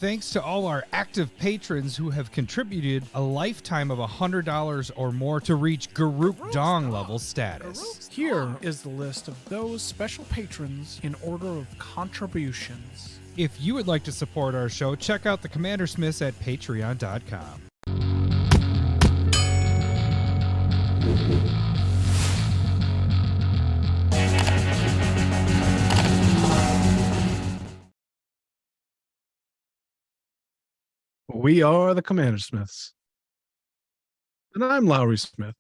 Thanks to all our active patrons who have contributed a lifetime of $100 or more to reach Garuk Dong level status. Here is the list of those special patrons in order of contributions. If you would like to support our show, check out the Commander Smiths at patreon.com. We are the Commander Smiths. And I'm Lowery Smith.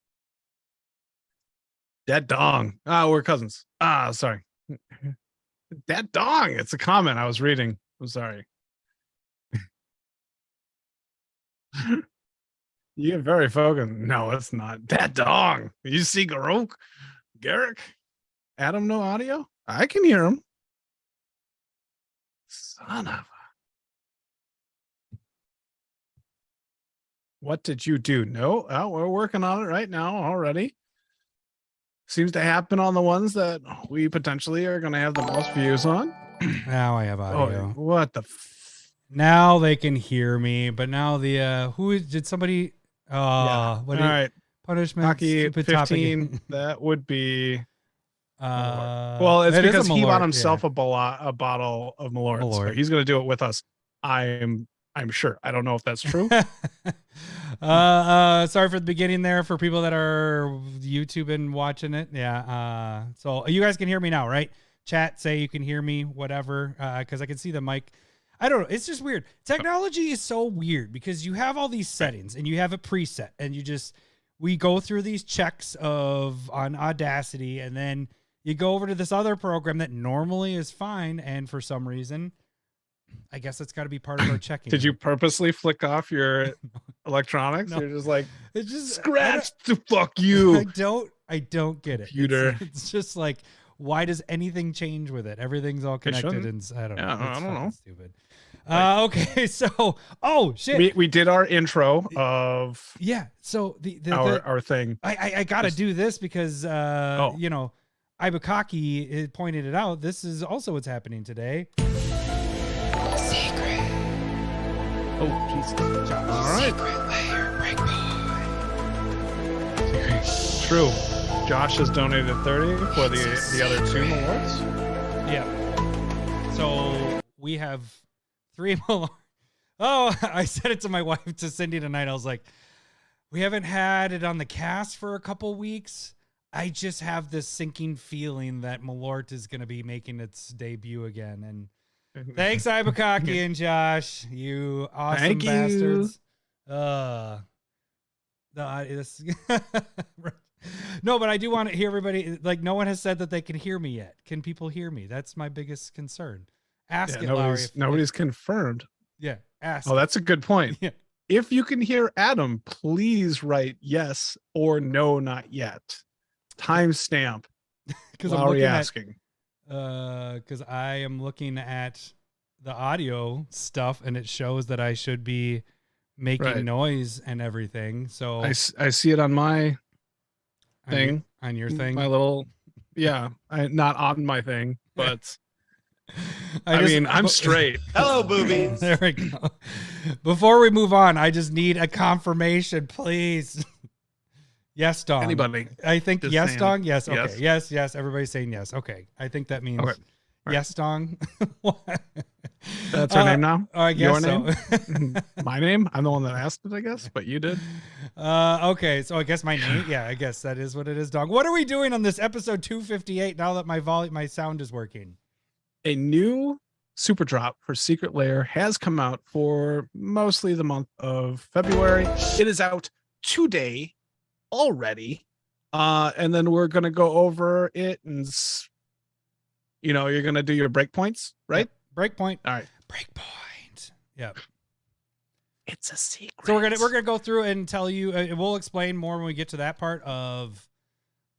That dong. We're cousins. Sorry. That dong. It's a comment I was reading. I'm sorry. You get very focused. No, it's not. That dong. You see Garuk? Garrick? Adam, no audio? I can hear him. Son of a... What did you do? No, we're working on it right now already. Seems to happen on the ones that we potentially are going to have the most views on. Now I have audio. Oh, what the? Now they can hear me, but now the did somebody? Yeah. What? All right, Punishment. Hockey 15. That would be. Well, it's because he bought himself a bottle of Malort. So he's going to do it with us. I'm sure. I don't know if that's true. Sorry for the beginning there for people that are YouTube and watching it. Yeah. So you guys can hear me now, right? Chat, say you can hear me, whatever. Because I can see the mic. I don't know. It's just weird. Technology is so weird because you have all these settings and you have a preset and we go through these checks on Audacity and then you go over to this other program that normally is fine. And for some reason, I guess it's got to be part of our checking. Did you purposely flick off your electronics? No. You're just like, it's just scratch the fuck you. I don't get it. Computer. It's just like, why does anything change with it? Everything's all connected, and I don't know. I don't know. Stupid. Okay, so shit. We did our intro of So our thing. I gotta do this because you know, Ibukaki pointed it out. This is also what's happening today. Secret. Oh, Jesus. All right. Secret Lair breakpoint. True. Josh has donated 30 for the other two awards. Yeah. So we have 3 more. Oh, I said it to my wife, to Cindy tonight. I was like, we haven't had it on the cast for a couple weeks. I just have this sinking feeling that Malort is going to be making its debut again. And thanks, Ibukaki and Josh, you awesome bastards. No, but I do want to hear everybody. Like, no one has said that they can hear me yet. Can people hear me? That's my biggest concern. Ask it, Lowery. Nobody's confirmed. Yeah, ask. Oh, that's a good point. Yeah. If you can hear Adam, please write yes or no, not yet. Timestamp. Because I'm looking asking. Because I am looking at the audio stuff, and it shows that I should be making noise and everything. So I see it on my thing. On your thing. My little, not on my thing, but I mean, I'm straight. Hello, boobies. There we go. Before we move on, I just need a confirmation, please. Yes, Dong. Anybody? I think just yes, saying. Dong. Yes. Okay. Yes. Yes. Everybody's saying yes. Okay. I think that means Okay. yes, Dong. That's her name now? I guess Your name? so. My name? I'm the one that asked it, I guess, but you did. Okay. So I guess my name. Yeah, I guess that is what it is, Dong. What are we doing on this episode 258 now that my sound is working? A new Superdrop for Secret Lair has come out for mostly the month of February. It is out today already. And then we're going to go over it and, you're going to do your breakpoints, right? Yep. Breakpoint. All right. Breakpoint. Yep. It's a secret. So we're gonna go through and tell you. We'll explain more when we get to that part of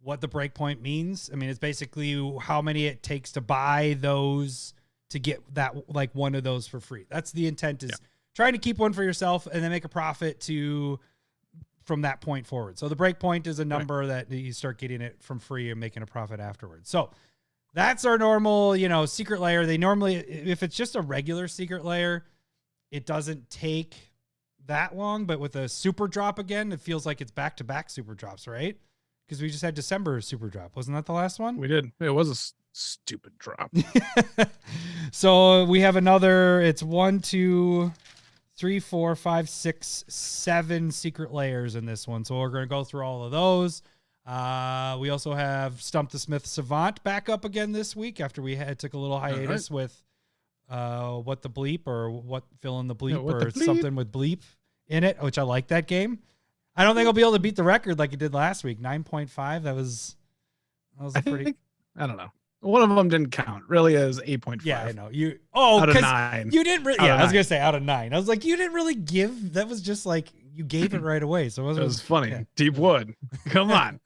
what the breakpoint means. I mean, it's basically how many it takes to buy those to get that, like, one of those for free. That's the intent, is trying to keep one for yourself and then make a profit from that point forward. So the breakpoint is a number that you start getting it from free and making a profit afterwards. So that's our normal, Secret Lair. They normally, if it's just a regular Secret Lair, it doesn't take that long, but with a super drop again, it feels like it's back-to-back super drops, right? Because we just had December super drop. Wasn't that the last one? We did. It was a stupid drop. So we have another, it's 1, 2, 3, 4, 5, 6, 7 secret layers in this one. So we're going to go through all of those. We also have Stump the Smith Savant back up again this week after we took a little hiatus with what the bleep or what fill in the bleep or something with bleep in it, which I like that game. I don't think I'll be able to beat the record like it did last week. 9.5. That was a pretty. I don't know. One of them didn't count. Really is 8.5. Yeah, I know. Out of 9. You didn't really. Yeah, I was gonna say out of 9. I was like, you didn't really give. That was just like you gave it right away. So it was funny. Yeah. Deep wood. Come on.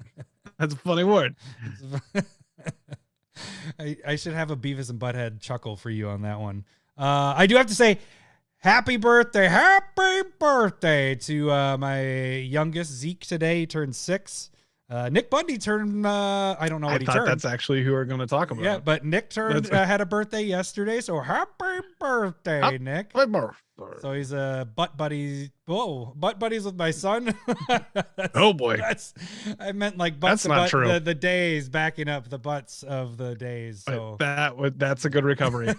That's a funny word. I should have a Beavis and Butthead chuckle for you on that one. I do have to say, happy birthday to my youngest Zeke today. He turned 6. Nick Bundy turned, I don't know what he turned. That's actually who we're going to talk about. Yeah, but Nick had a birthday yesterday, so happy birthday, Nick. Happy birthday. So he's a butt buddies. Whoa, butt buddies with my son. Oh boy, I meant like butts. That's not true. The days backing up the butts of the days. So that's a good recovery.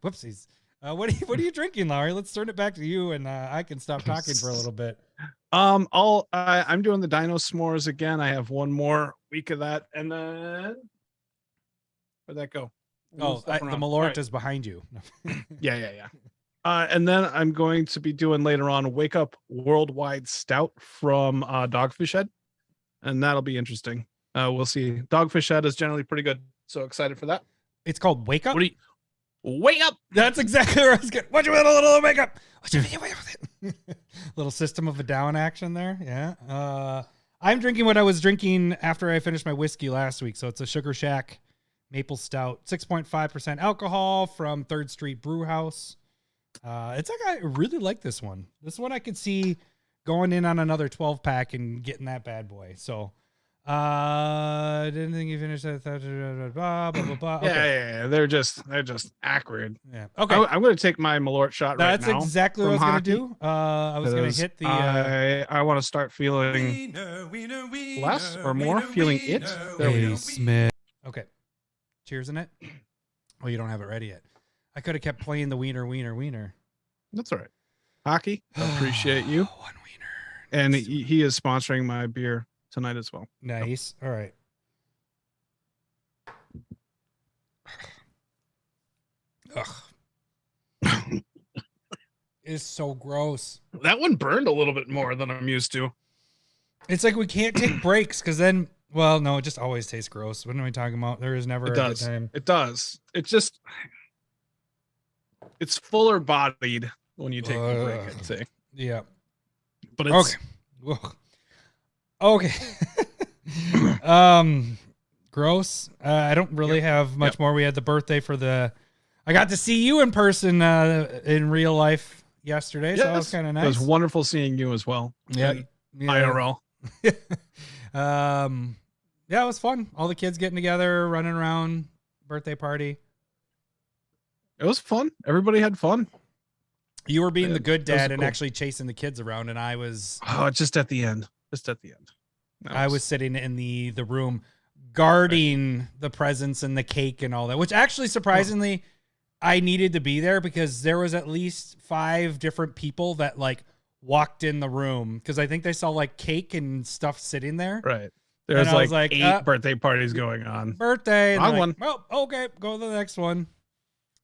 Whoopsies. What are you drinking, Lowery? Let's turn it back to you, and I can stop talking for a little bit. I'm doing the Dino S'mores again. I have one more week of that, and then where'd that go? Oh, the Malort is behind you. Yeah. And then I'm going to be doing later on Wake Up Worldwide Stout from Dogfish Head, and that'll be interesting. We'll see. Dogfish Head is generally pretty good, so excited for that. It's called Wake Up. Wake up! That's exactly where I was getting. What you want a little wake up? What you mean? Little System of a Down action there. Yeah. I'm drinking what I was drinking after I finished my whiskey last week. So it's a Sugar Shack Maple Stout, 6.5% alcohol from 3rd Street Brew House. It's like I really like this one. This one I could see going in on another 12 pack and getting that bad boy. So didn't think you finished that. Blah, blah, blah. Okay. Yeah. They're just acrid. Yeah. Okay. I'm going to take my Malort shot right now. That's exactly what I was going to do. I was going to hit the. I want to start feeling less or more. Feeling it. There we go. Smith. Okay. Cheers in it. Oh, you don't have it ready yet. I could have kept playing the wiener. That's all right. Hockey. Appreciate you. One wiener. And he is sponsoring my beer tonight as well. Nice. All right. Ugh. It's so gross. That one burned a little bit more than I'm used to. It's like we can't take breaks because then, well, no, it just always tastes gross. What are we talking about? There is never a good time. It does. It's just, it's fuller bodied when you take the break, I'd say. Yeah. But it's okay. Gross. I don't really have much more. We had the birthday I got to see you in person in real life yesterday, so that was kind of nice. It was wonderful seeing you as well. Yeah. IRL. Yeah, it was fun. All the kids getting together, running around, birthday party. It was fun. Everybody had fun. You were being the good dad and actually chasing the kids around, and I was just at the end. I was sitting in the room guarding the presents and the cake and all that, which actually surprisingly I needed to be there because there was at least 5 different people that like walked in the room because I think they saw like cake and stuff sitting there. Right. There's like 8 birthday parties going on. Birthday. And one. Well, okay, go to the next one.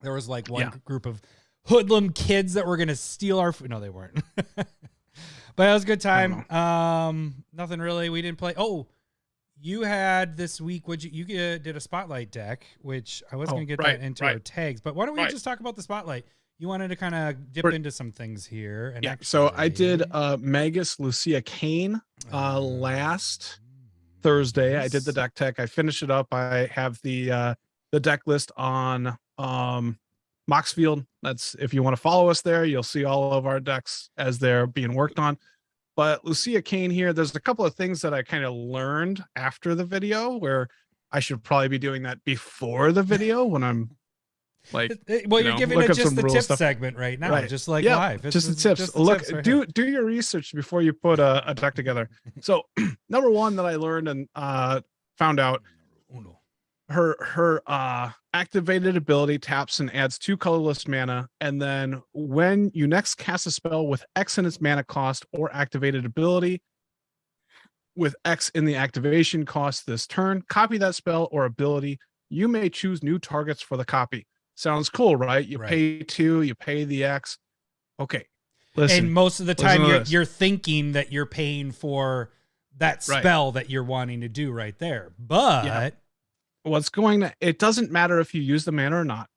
There was like one group of hoodlum kids that were going to steal our food. No, they weren't. But it was a good time. Nothing really. We didn't play. Oh, you had this week, you did a spotlight deck, which I was going to get that into our tags. But why don't we just talk about the spotlight? You wanted to kind of dip into some things here. And so I did Magus, Lucea, Kane last Thursday. I did the deck tech. I finished it up. I have the deck list on Moxfield. That's if you want to follow us there, you'll see all of our decks as they're being worked on. But Lucea, Kane here, there's a couple of things that I kind of learned after the video where I should probably be doing that before the video when I'm Like, Well, you you're know, giving look it up just some the rule tip stuff. segment right now, Right. just like Yeah, live. just the tips. just the Look, tips right do here. do your research before you put a deck together. So, number one that I learned and found out, her activated ability taps and adds 2 colorless mana, and then when you next cast a spell with X in its mana cost or activated ability with X in the activation cost this turn, copy that spell or ability. You may choose new targets for the copy. Sounds cool, right? You Right. pay 2, you pay the X. Okay. Listen. And most of the listen time to this. you're thinking that you're paying for that Right. spell that you're wanting to do right there. But Yeah. It doesn't matter if you use the mana or not.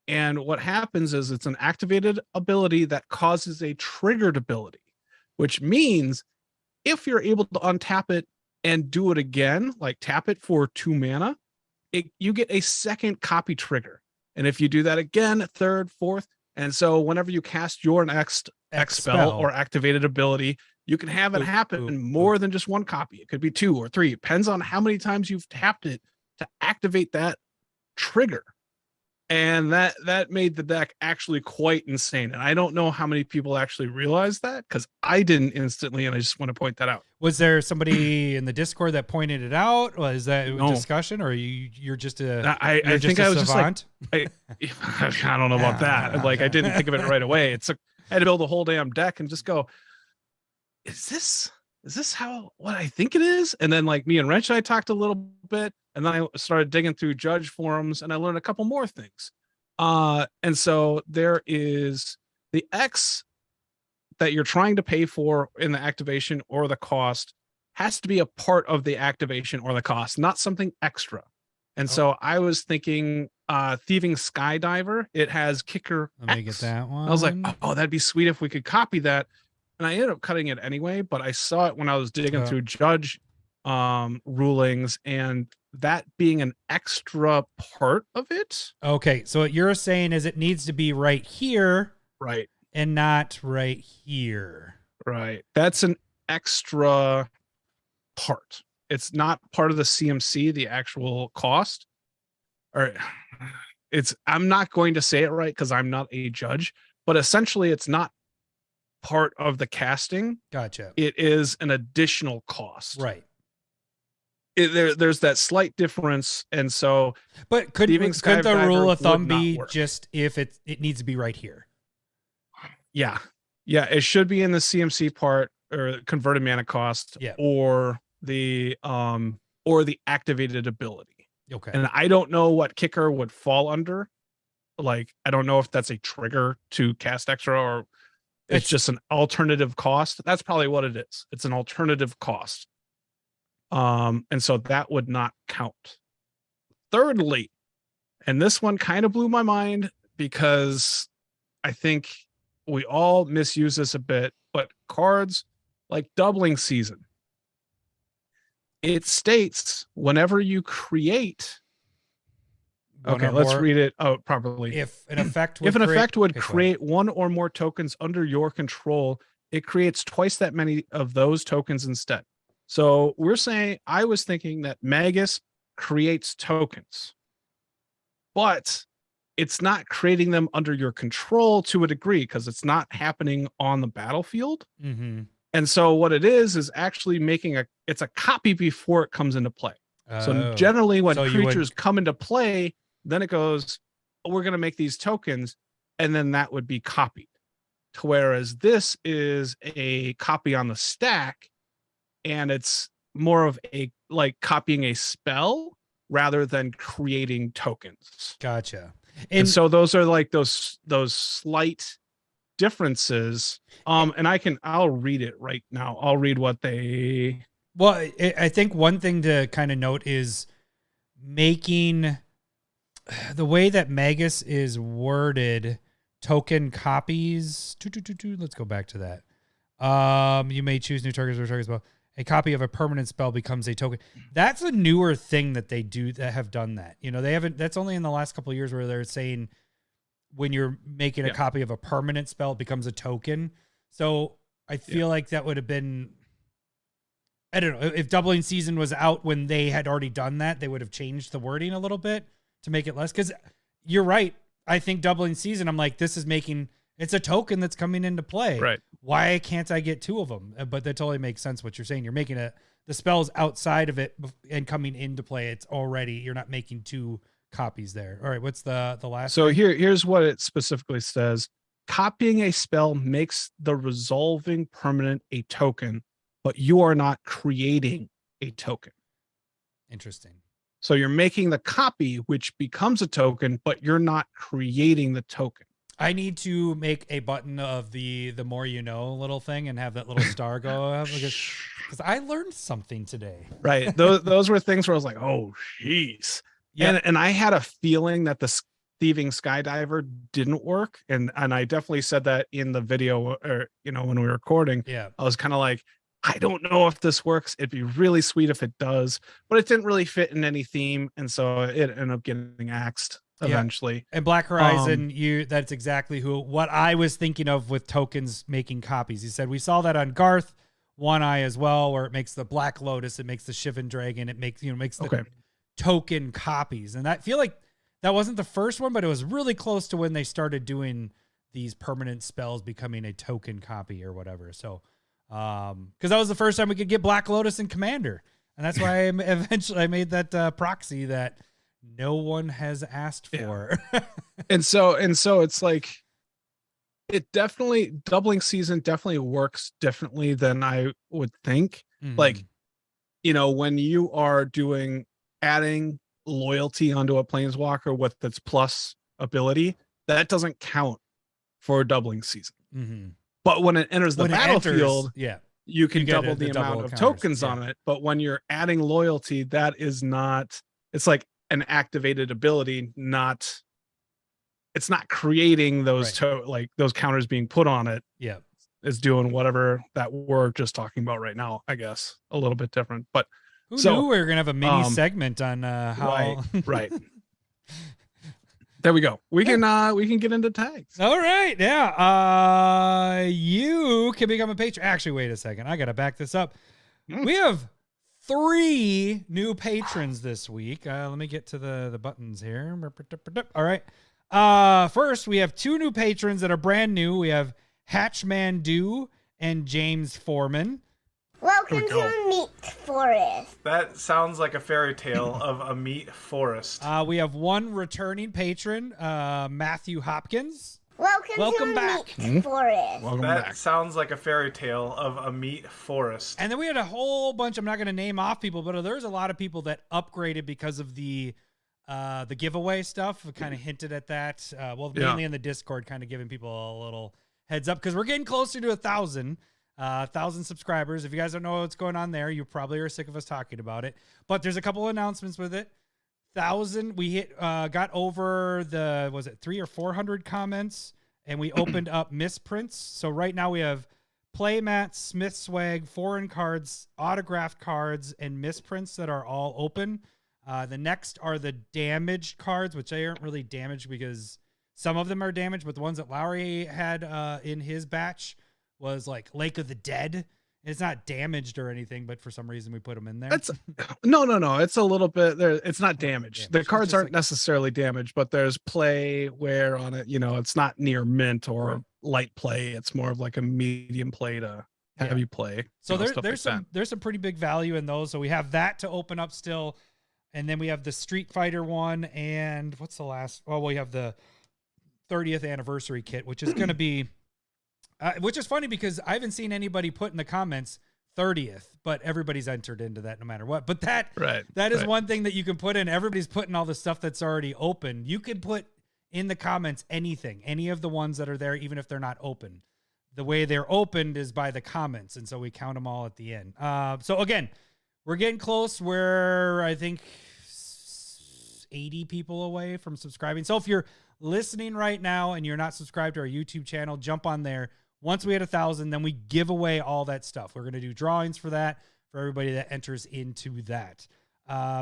And what happens is it's an activated ability that causes a triggered ability, which means if you're able to untap it and do it again, like tap it for 2 mana, you get a second copy trigger. And if you do that again, third, fourth, and so whenever you cast your next X spell or activated ability, you can have it happen more than just 1 copy. It could be 2 or 3. It depends on how many times you've tapped it to activate that trigger. And that made the deck actually quite insane. And I don't know how many people actually realize that, because I didn't instantly, and I just want to point that out. Was there somebody in the Discord that pointed it out? Was that a No. discussion, or you're just a I think I was savant? just like, I don't know about that. Like, I didn't think of it right away. I had to build a whole damn deck and just go, is this what I think it is? And then like me and Wrench and I talked a little bit, and then I started digging through judge forums and I learned a couple more things. And so there is the X that you're trying to pay for in the activation or the cost has to be a part of the activation or the cost, not something extra. And so I was thinking Thieving Skydiver, it has kicker Let me X. get that one. I was like, oh, that'd be sweet if we could copy that. And I ended up cutting it anyway, but I saw it when I was digging through judge rulings, and that being an extra part of it. Okay, so what you're saying is it needs to be right here, Right. and not right here. Right. That's an extra part. It's not part of the CMC, the actual cost. Or I'm not going to say it right because I'm not a judge, but essentially it's not part of the casting. Gotcha. It is an additional cost. Right. There's that slight difference. And so But couldn't the Skydiver rule of thumb would not be work. just if it needs to be right here? Yeah. It should be in the CMC part, or converted mana cost, or the activated ability. Okay. And I don't know what kicker would fall under. Like, I don't know if that's a trigger to cast extra, or it's just an alternative cost. That's probably what it is. It's an alternative cost. And so that would not count. Thirdly, and this one kind of blew my mind because I think we all misuse this a bit, but cards like Doubling Season, it states whenever you create. Okay, let's read it out properly. If an effect would create 1 or more tokens under your control, it creates twice that many of those tokens instead. So I was thinking that Magus creates tokens, but it's not creating them under your control to a degree because it's not happening on the battlefield. Mm-hmm. And so what it is actually it's a copy before it comes into play. So generally when creatures come into play, then it goes, we're going to make these tokens, and then that would be copied. Whereas this is a copy on the stack, and it's more of like copying a spell rather than creating tokens. Gotcha. And so those are like those slight differences. And I'll read it right now. I'll read what they. Well, I think one thing to kind of note is making the way that Magus is worded, token copies. Let's go back to that. You may choose new targets or targets. Well, a copy of a permanent spell becomes a token. That's a newer thing that they do that have done that. You know, they haven't. That's only in the last couple of years where they're saying when you're making a copy of a permanent spell, it becomes a token. So I feel like that would have been. I don't know if Doubling Season was out when they had already done that, they would have changed the wording a little bit to make it less. Because you're right, I think doubling season, I'm like, this is making, it's a token that's coming into play. Right. Why can't I get 2 of them? But that totally makes sense what you're saying. You're making the spells outside of it and coming into play. It's already, you're not making 2 copies there. All right. What's the last? So thing? here's what it specifically says. Copying a spell makes the resolving permanent a token, but you are not creating a token. Interesting. So you're making the copy, which becomes a token, but you're not creating the token. I need to make a button of the more you know little thing and have that little star go up because I learned something today. Right. Those were things where I was like, oh, jeez. Yeah. And I had a feeling that the thieving skydiver didn't work. And I definitely said that in the video, or, when we were recording. Yeah. I was kind of like, I don't know if this works. It'd be really sweet if it does, but it didn't really fit in any theme. And so it ended up getting axed eventually. And Black Horizon, that's exactly what I was thinking of with tokens making copies. He said, we saw that on Garth One Eye as well, where it makes the Black Lotus, it makes the Shivan Dragon, it makes, makes the token copies. And I feel like that wasn't the first one, but it was really close to when they started doing these permanent spells becoming a token copy or whatever. So, because that was the first time we could get Black Lotus and Commander, and that's why I made that proxy that no one has asked for. and so it's like, it definitely, doubling season definitely works differently than I would think. Mm-hmm. Like, when you are adding loyalty onto a planeswalker with its plus ability, that doesn't count for doubling season. Mm-hmm. But when it enters the battlefield, you can double the amount of tokens on it. But when you're adding loyalty, that is not, it's like an activated ability, it's not creating those those counters being put on it. Yeah. It's doing whatever that we're just talking about right now, I guess. A little bit different. But who knew we were gonna have a mini segment on how right. There we go. We can get into tags. All right. Yeah. You can become a patron. Actually, wait a second. I gotta back this up. We have 3 new patrons this week. Let me get to the buttons here. All right. First, we have 2 new patrons that are brand new. We have Hatchman and James Foreman. Welcome to a meat forest. That sounds like a fairy tale of a meat forest. We have 1 returning patron, Matthew Hopkins. Welcome back. Meat forest. Welcome That back. sounds like a fairy tale of a meat forest. And then we had a whole bunch. I'm not going to name off people, but there's a lot of people that upgraded because of the giveaway stuff. We kind of hinted at that. Mainly in the Discord, kind of giving people a little heads up because we're getting closer to 1,000 subscribers. If you guys don't know what's going on there, you probably are sick of us talking about it. But there's a couple announcements with it. 1,000. We got over was it 300 or 400 comments, and we opened up misprints. So right now we have playmats, Smith swag, foreign cards, autographed cards, and misprints that are all open. The next are the damaged cards, which they aren't really damaged because some of them are damaged, but the ones that Lowery had in his batch was like Lake of the Dead. It's not damaged or anything, but for some reason we put them in there. No. It's a little bit there. It's not damaged. The cards aren't like, necessarily damaged, but there's play wear on it. It's not near mint or light play. It's more of like a medium play to heavy play. So there's some pretty big value in those. So we have that to open up still. And then we have the Street Fighter one. And what's the last? Well, we have the 30th anniversary kit, which is going to be, which is funny because I haven't seen anybody put in the comments 30th, but everybody's entered into that no matter what. But that is one thing that you can put in. Everybody's putting all the stuff that's already open. You can put in the comments anything, any of the ones that are there, even if they're not open. The way they're opened is by the comments. And so we count them all at the end. So again, we're getting close. We're, I think, 80 people away from subscribing. So if you're listening right now and you're not subscribed to our YouTube channel, jump on there. Once we hit 1,000, then we give away all that stuff. We're going to do drawings for that, for everybody that enters into that.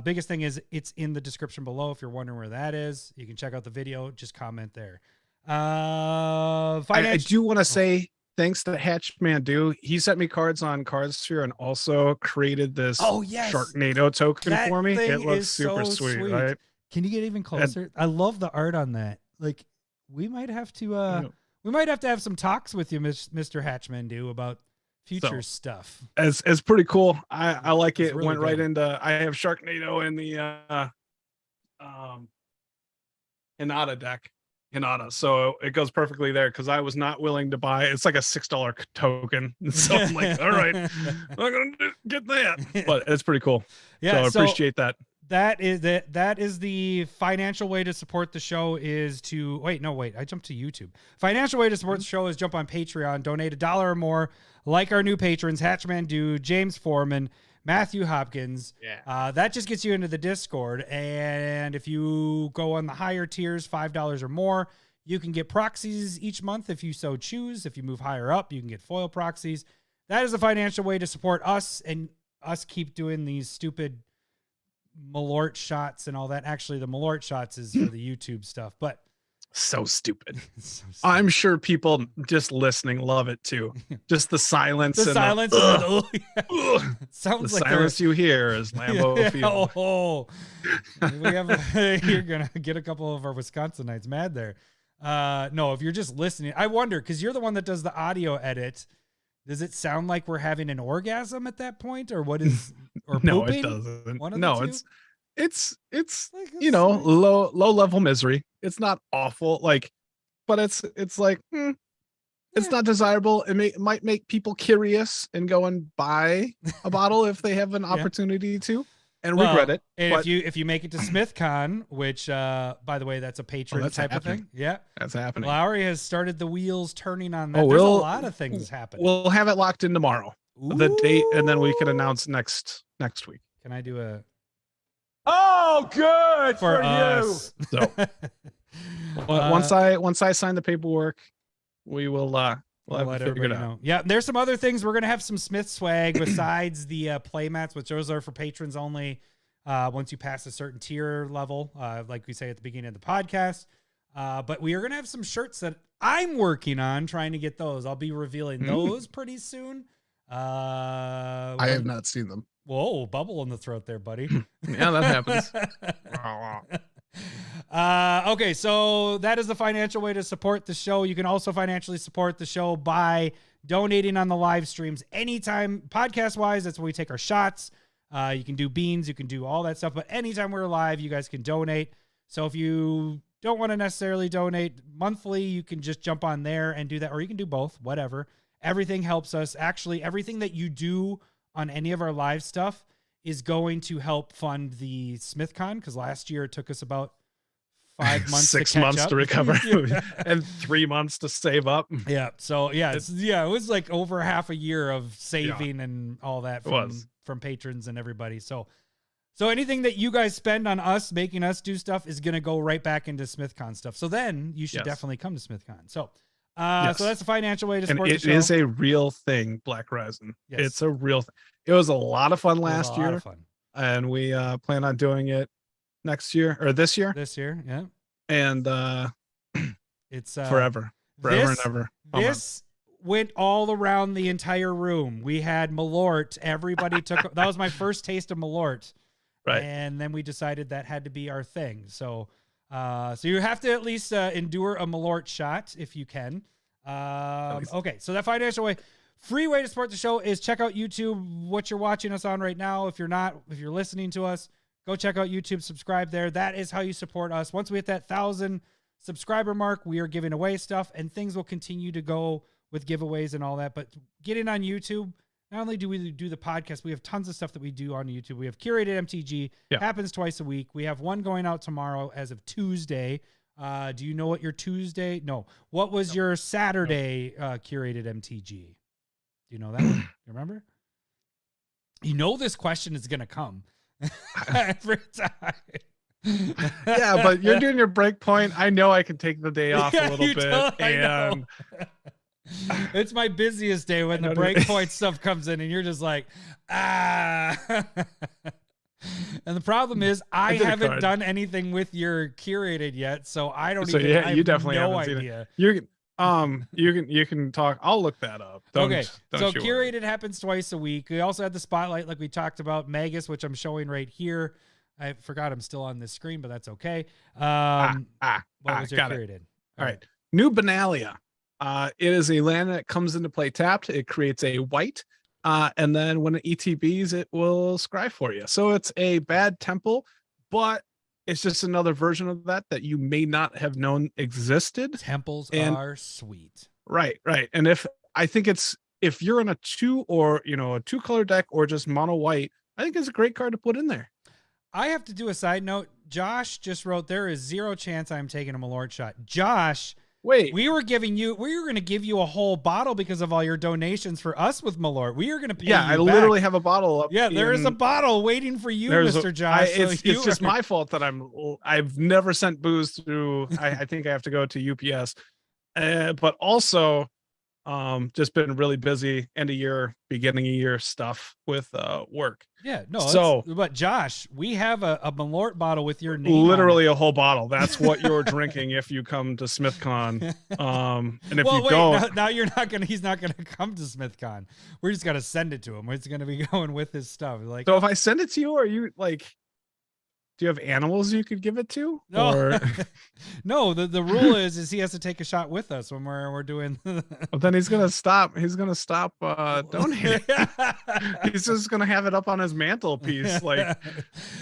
Biggest thing is it's in the description below. If you're wondering where that is, you can check out the video. Just comment there. I do want to say thanks to Hatchman. He sent me cards on Cardsphere and also created this Sharknado token for me. It looks super sweet, right? Can you get even closer? I love the art on that. Like, we might have to have some talks with you, Mr. Hatchman, about future stuff. It's pretty cool. I like It's it. really Went right good. into. I have Sharknado in the Hinata deck. Hinata, so it goes perfectly there because I was not willing to buy. It's like a $6 token, so I'm like, all right, I'm not gonna get that, but it's pretty cool. Yeah, so I appreciate that. That is the financial way to support the show is to wait. I jumped to YouTube. Financial way to support the show is jump on Patreon, donate $1 or more, like our new patrons, Hatchman Dude, James Foreman, Matthew Hopkins. Yeah. That just gets you into the Discord. And if you go on the higher tiers, $5 or more, you can get proxies each month if you so choose. If you move higher up, you can get foil proxies. That is a financial way to support us and us keep doing these stupid Malort shots and all that. Actually, the Malort shots is for the YouTube stuff, but So stupid. so stupid. I'm sure people just listening love it too. Just the silence. The and silence. ugh, Ugh. Sounds the like silence you hear is Lambeau Field. We have. You're gonna get a couple of our Wisconsinites mad there. No, if you're just listening, I wonder because you're the one that does the audio edit. Does it sound like we're having an orgasm at that point, or what is? Or No, pooping? it doesn't. One of No, the two? it's Like, you know, it's- low level misery. It's not awful, like, but it's like it's not desirable. It might make people curious and go and buy a bottle if they have an opportunity to, and regret it. And But if you make it to SmithCon, which by the way, that's a patron that's type happening. of thing. Yeah, that's happening. Lowery has started the wheels turning on that. Oh, There's a we'll- lot of things happening. We'll have it locked in tomorrow, the date, and then we can announce next week. Can I do a Oh, good for us? So once I sign the paperwork, we will we'll have let to figure it everybody out. know. Yeah, there's some other things. We're gonna have some Smith swag besides the play mats, which those are for patrons only. Once you pass a certain tier level, like we say at the beginning of the podcast. But we are gonna have some shirts that I'm working on trying to get those. I'll be revealing those pretty soon. I have not seen them. Whoa, bubble in the throat there, buddy. Yeah, that happens. Okay, so that is the financial way to support the show. You can also financially support the show by donating on the live streams anytime. Podcast wise, that's where we take our shots. You can do beans, you can do all that stuff, but anytime we're live, you guys can donate. So if you don't want to necessarily donate monthly, you can just jump on there and do that, or you can do both, whatever. Everything helps us. Actually, everything that you do on any of our live stuff is going to help fund the SmithCon, because last year it took us about 5 months, 6 to catch months up. to recover, Yeah. and 3 months to save up. Yeah. So yeah, it was like over half a year of saving and all that from patrons and everybody. So anything that you guys spend on us making us do stuff is going to go right back into SmithCon stuff. So then you should definitely come to SmithCon. So so that's a financial way to support And the show. it is a real thing, Black Resin. Yes. It's a real thing. It was a lot of fun It was last a lot year, of fun. and we plan on doing it next year or this year, This year. Yeah. and It's forever and ever. This went all around the entire room. We had Malort. Everybody took that was my first taste of Malort. Right. And then we decided that had to be our thing. So so you have to at least endure a Malort shot if you can. Okay, so that financial way. Free way to support the show is check out YouTube, what you're watching us on right now. If you're listening to us, go check out YouTube, subscribe there. That is how you support us. Once we hit that 1,000 subscriber mark, we are giving away stuff, and things will continue to go with giveaways and all that. But getting on YouTube, not only do we do the podcast, we have tons of stuff that we do on YouTube. We have curated MTG, happens twice a week. We have one going out tomorrow as of Tuesday. Do you know what your Tuesday? No. What was your Saturday curated MTG? Do you know that one? You remember? You know this question is going to come every time. Yeah, but you're doing your break point. I know I can take the day off a little you bit, totally know. and It's my busiest day when the breakpoint stuff comes in, and you're just like, ah. And the problem is, I did a haven't card. done anything with your curated yet, so I don't So, even. yeah, I you have definitely no haven't seen it. idea. you can talk. I'll look that up. Don't Okay, so you worry. curated happens twice a week. We also had the spotlight, like we talked about, Magus, which I'm showing right here. I forgot I'm still on this screen, but that's okay. What was your got it. curated? All right. New Benalia. It is a land that comes into play tapped. It creates a white. And then when it ETBs, it will scry for you. So it's a bad temple, but it's just another version of that you may not have known existed. Temples are sweet. Right. And if you're in a 2 or a 2-color deck or just mono white, I think it's a great card to put in there. I have to do a side note. Josh just wrote, there is 0 chance I'm taking a Malort shot. Josh, wait, we were going to give you a whole bottle because of all your donations for us with Malort. We are going to pay you I back. literally have a bottle up. Yeah, there is a bottle waiting for you, Mr. Josh. It's just my fault that I've never sent booze through. I think I have to go to UPS. But also just been really busy, end of year, beginning of year stuff with work. Yeah, no. So, but Josh, we have a Malort bottle with your name. Literally a whole bottle. That's what you're drinking if you come to SmithCon. And if don't, now he's not gonna come to SmithCon. We're just gonna send it to him. It's gonna be going with his stuff. Like, so if I send it to you, are you like? Do you have animals you could give it to? No, or... no. The rule is he has to take a shot with us when we're doing. Well, then he's gonna stop. He's gonna stop donating. He's just gonna have it up on his mantelpiece. Like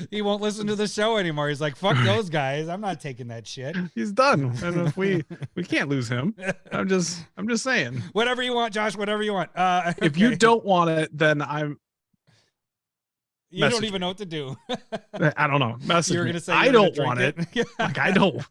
he won't listen to the show anymore. He's like, "Fuck those guys. I'm not taking that shit." He's done. And if we can't lose him. I'm just saying. Whatever you want, Josh. Whatever you want. If you don't want it, then You don't even know what to do. I don't know. You're gonna say I don't want it. Like I don't.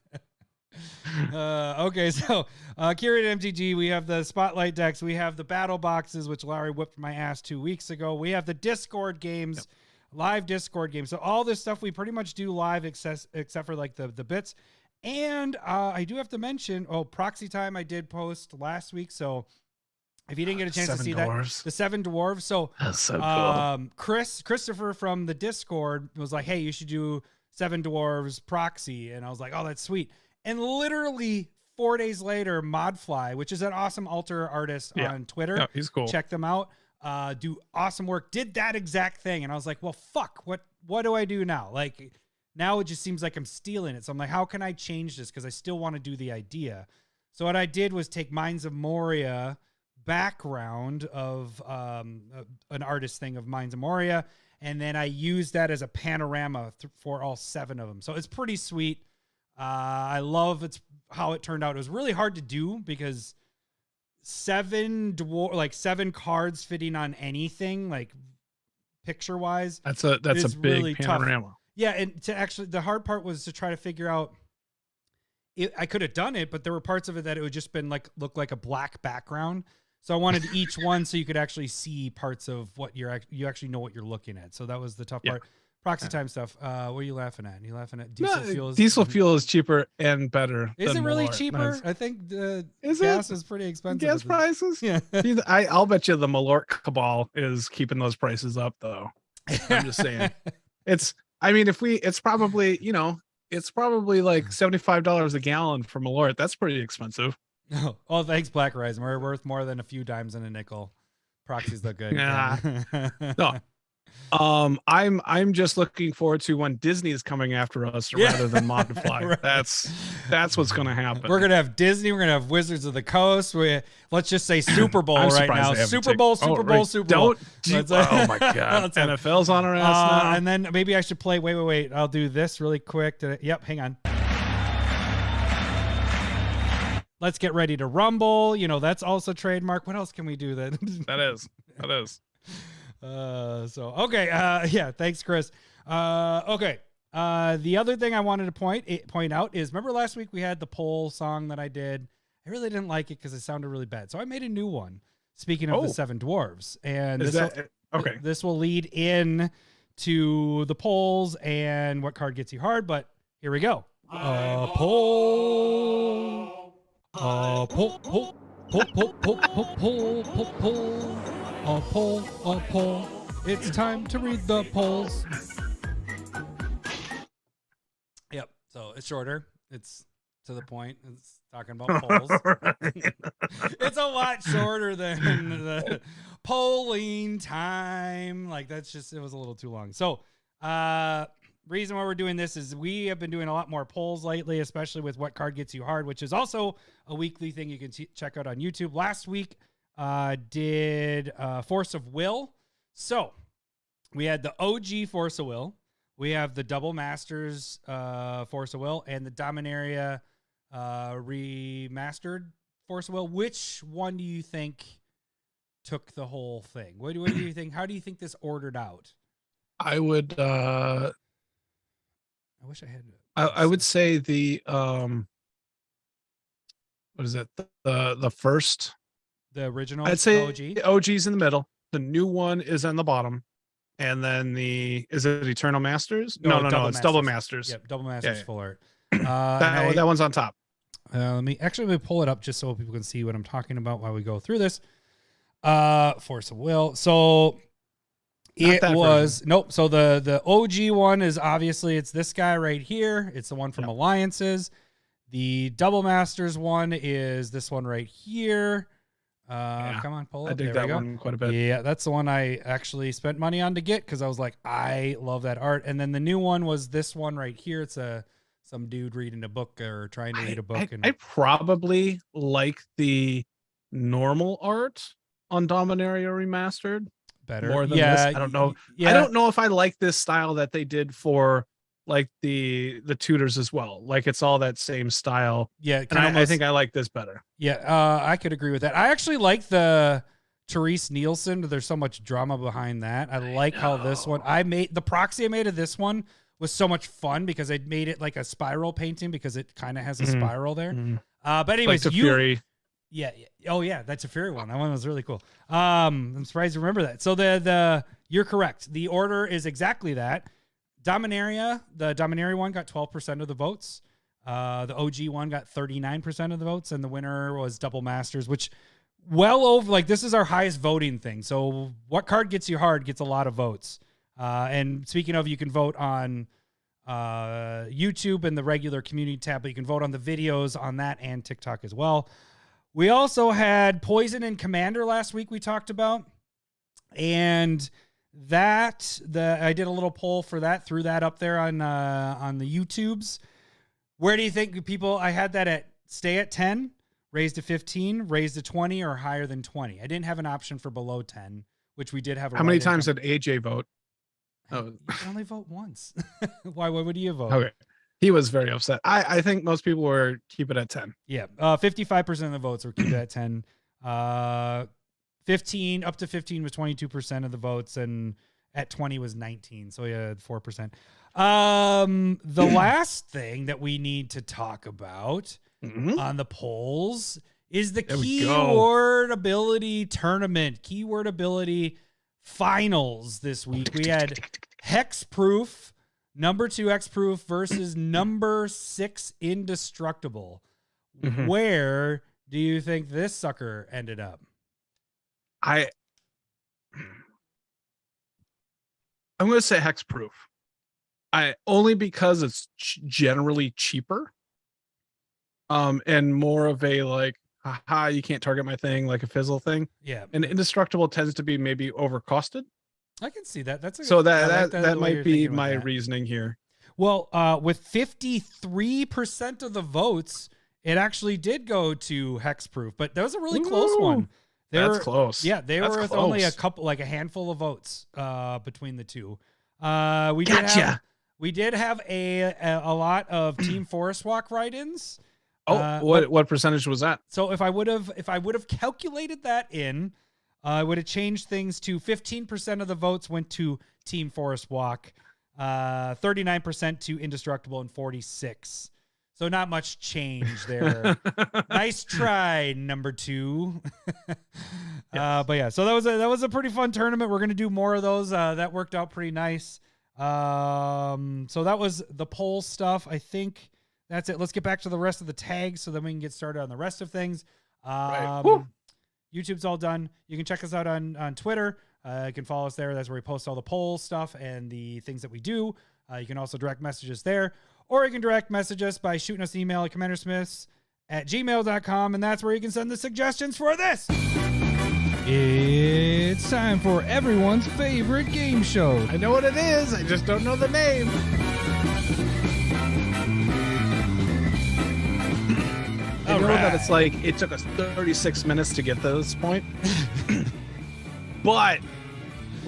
Okay, so curated MTG, we have the Spotlight decks, we have the battle boxes, which Lowery whipped my ass 2 weeks ago. We have the Discord games, live Discord games. So all this stuff we pretty much do live, except for like the bits. And I do have to mention, Proxy Time I did post last week, so. If you didn't get a chance to see that, the 7 dwarves. So, that's so cool. Christopher from the Discord was like, "Hey, you should do 7 dwarves proxy," and I was like, "Oh, that's sweet." And literally 4 days later, Modfly, which is an awesome altar artist on Twitter, he's cool. Check them out. Do awesome work. Did that exact thing, and I was like, "Well, fuck. What do I do now? Like, now it just seems like I'm stealing it." So I'm like, "How can I change this? Because I still want to do the idea." So what I did was take Mines of Moria background of an artist thing of Mines of Moria, and then I used that as a panorama for all 7 of them. So it's pretty sweet. I love how it turned out. It was really hard to do because 7 cards fitting on anything, like picture wise. That's a big really panorama. Tough. Yeah, and the hard part was to try to figure out. I could have done it, but there were parts of it that it would just been look like a black background. So I wanted each one so you could actually see parts of what you actually know what you're looking at. So that was the tough part. Proxy time stuff. What are you laughing at? Are you laughing at diesel fuel? Diesel fuel is cheaper and better. Is it really cheaper? Nice. I think gas is pretty expensive. Gas prices? Yeah. I'll bet you the Malort cabal is keeping those prices up though. I'm just saying. It's probably like $75 a gallon for Malort. That's pretty expensive. Oh, thanks, Black Horizon. We're worth more than a few dimes and a nickel. Proxies look good. Yeah. No. I'm just looking forward to when Disney is coming after us rather than Modify. Right. That's what's going to happen. We're going to have Disney. We're going to have Wizards of the Coast. Let's just say Super Bowl right now. Super Bowl. Super Bowl. Oh my God. NFL's on our ass now. And then maybe I should play. Wait. I'll do this really quick. Yep. Hang on. Let's get ready to rumble. That's also trademark. What else can we do then? That is. Okay. Thanks, Chris. Okay. The other thing I wanted to point out is, remember last week we had the poll song that I did. I really didn't like it because it sounded really bad. So I made a new one. Speaking of the 7 dwarves, and this will lead in to the polls and what card gets you hard. But here we go. Poll. Poll. It's time to read the polls. Yep. So it's shorter. It's to the point. It's talking about polls. It's a lot shorter than the polling time. Like it was a little too long. So, reason why we're doing this is we have been doing a lot more polls lately, especially with what card gets you hard, which is also a weekly thing you can check out on YouTube. Last week did Force of Will. So we had the OG Force of Will. We have the Double Masters Force of Will and the Dominaria remastered Force of Will. Which one do you think took the whole thing? What do you think? How do you think this ordered out? I would I wish I had. I would say the what is it? The first, the original. I'd say OG. the OG's in the middle. The new one is on the bottom. And then is it Eternal Masters? No, it's Double Masters. Yep, Double Masters Yeah. full art. That one's on top. Let me pull it up just so people can see what I'm talking about while we go through this. Force of Will. So it was nope. So the OG one is obviously it's this guy right here. It's the one from Alliances. The Double Masters one is this one right here. Come on, pull up. I dig that one quite a bit. Yeah, that's the one I actually spent money on to get because I was like, I love that art. And then the new one was this one right here. It's some dude reading a book or trying to read a book. I probably like the normal art on Dominaria Remastered better more than this. I don't know. Yeah. I don't know if I like this style that they did for like the tutors as well. Like it's all that same style. Yeah, and I think I like this better. Yeah, I could agree with that. I actually like the Therese Nielsen, but there's so much drama behind that. I like how this one the proxy I made of this one was so much fun because I made it like a spiral painting because it kind of has a spiral there. But anyways, like the Fury. Yeah. Oh yeah, that's a Fury one. That one was really cool. I'm surprised you remember that. So you're correct. The order is exactly that. The Dominaria one got 12% of the votes. The OG one got 39% of the votes, and the winner was Double Masters, which well over, like, this is our highest voting thing. So what card gets you hard gets a lot of votes. And speaking of, you can vote on YouTube and the regular community tab, but you can vote on the videos on that and TikTok as well. We also had Poison and Commander last week we talked about, and I did a little poll for that, threw that up there on the YouTubes. Where do you think people? I had that stay at 10, raised to 15, raised to 20, or higher than 20. I didn't have an option for below 10, which we did have. How many times did AJ vote? Oh, you can only vote once. Why? What would you vote? Okay, he was very upset. I think most people were keep it at 10. Yeah, 55% of the votes were keep it at 10. 15 up to 15 was 22% of the votes, and at 20 was 19. So yeah, 4%. The last thing that we need to talk about on the polls is the keyword ability tournament, keyword ability finals this week. We had Hexproof, number 2 Hexproof versus number 6 Indestructible. Where do you think this sucker ended up? I'm going to say Hexproof. Only because it's generally cheaper, and more of a like, haha, you can't target my thing, like a fizzle thing. Yeah, and Indestructible tends to be maybe overcosted. I can see that. That might be my reasoning here. Well, with 53% of the votes, it actually did go to Hexproof, but that was a really close one. That's close. Yeah, they were with only a couple, like a handful of votes between the two. We did have a lot of Team Forest Walk write-ins. What percentage was that? So if I would have calculated that in, I would have changed things to 15% of the votes went to Team Forest Walk, 39% to Indestructible, and 46%. So not much change there. Nice try, number 2. But yeah, so that was a pretty fun tournament. We're gonna do more of those. That worked out pretty nice. So that was the poll stuff. I think that's it. Let's get back to the rest of the tags so then we can get started on the rest of things. YouTube's all done. You can check us out on Twitter. You can follow us there. That's where we post all the poll stuff and the things that we do. You can also direct message us there, or you can direct message us by shooting us an email at commandersmiths@gmail.com, and that's where you can send the suggestions for this. It's time for everyone's favorite game show. I know what it is. I just don't know the name. I know that it's like it took us 36 minutes to get to this point, but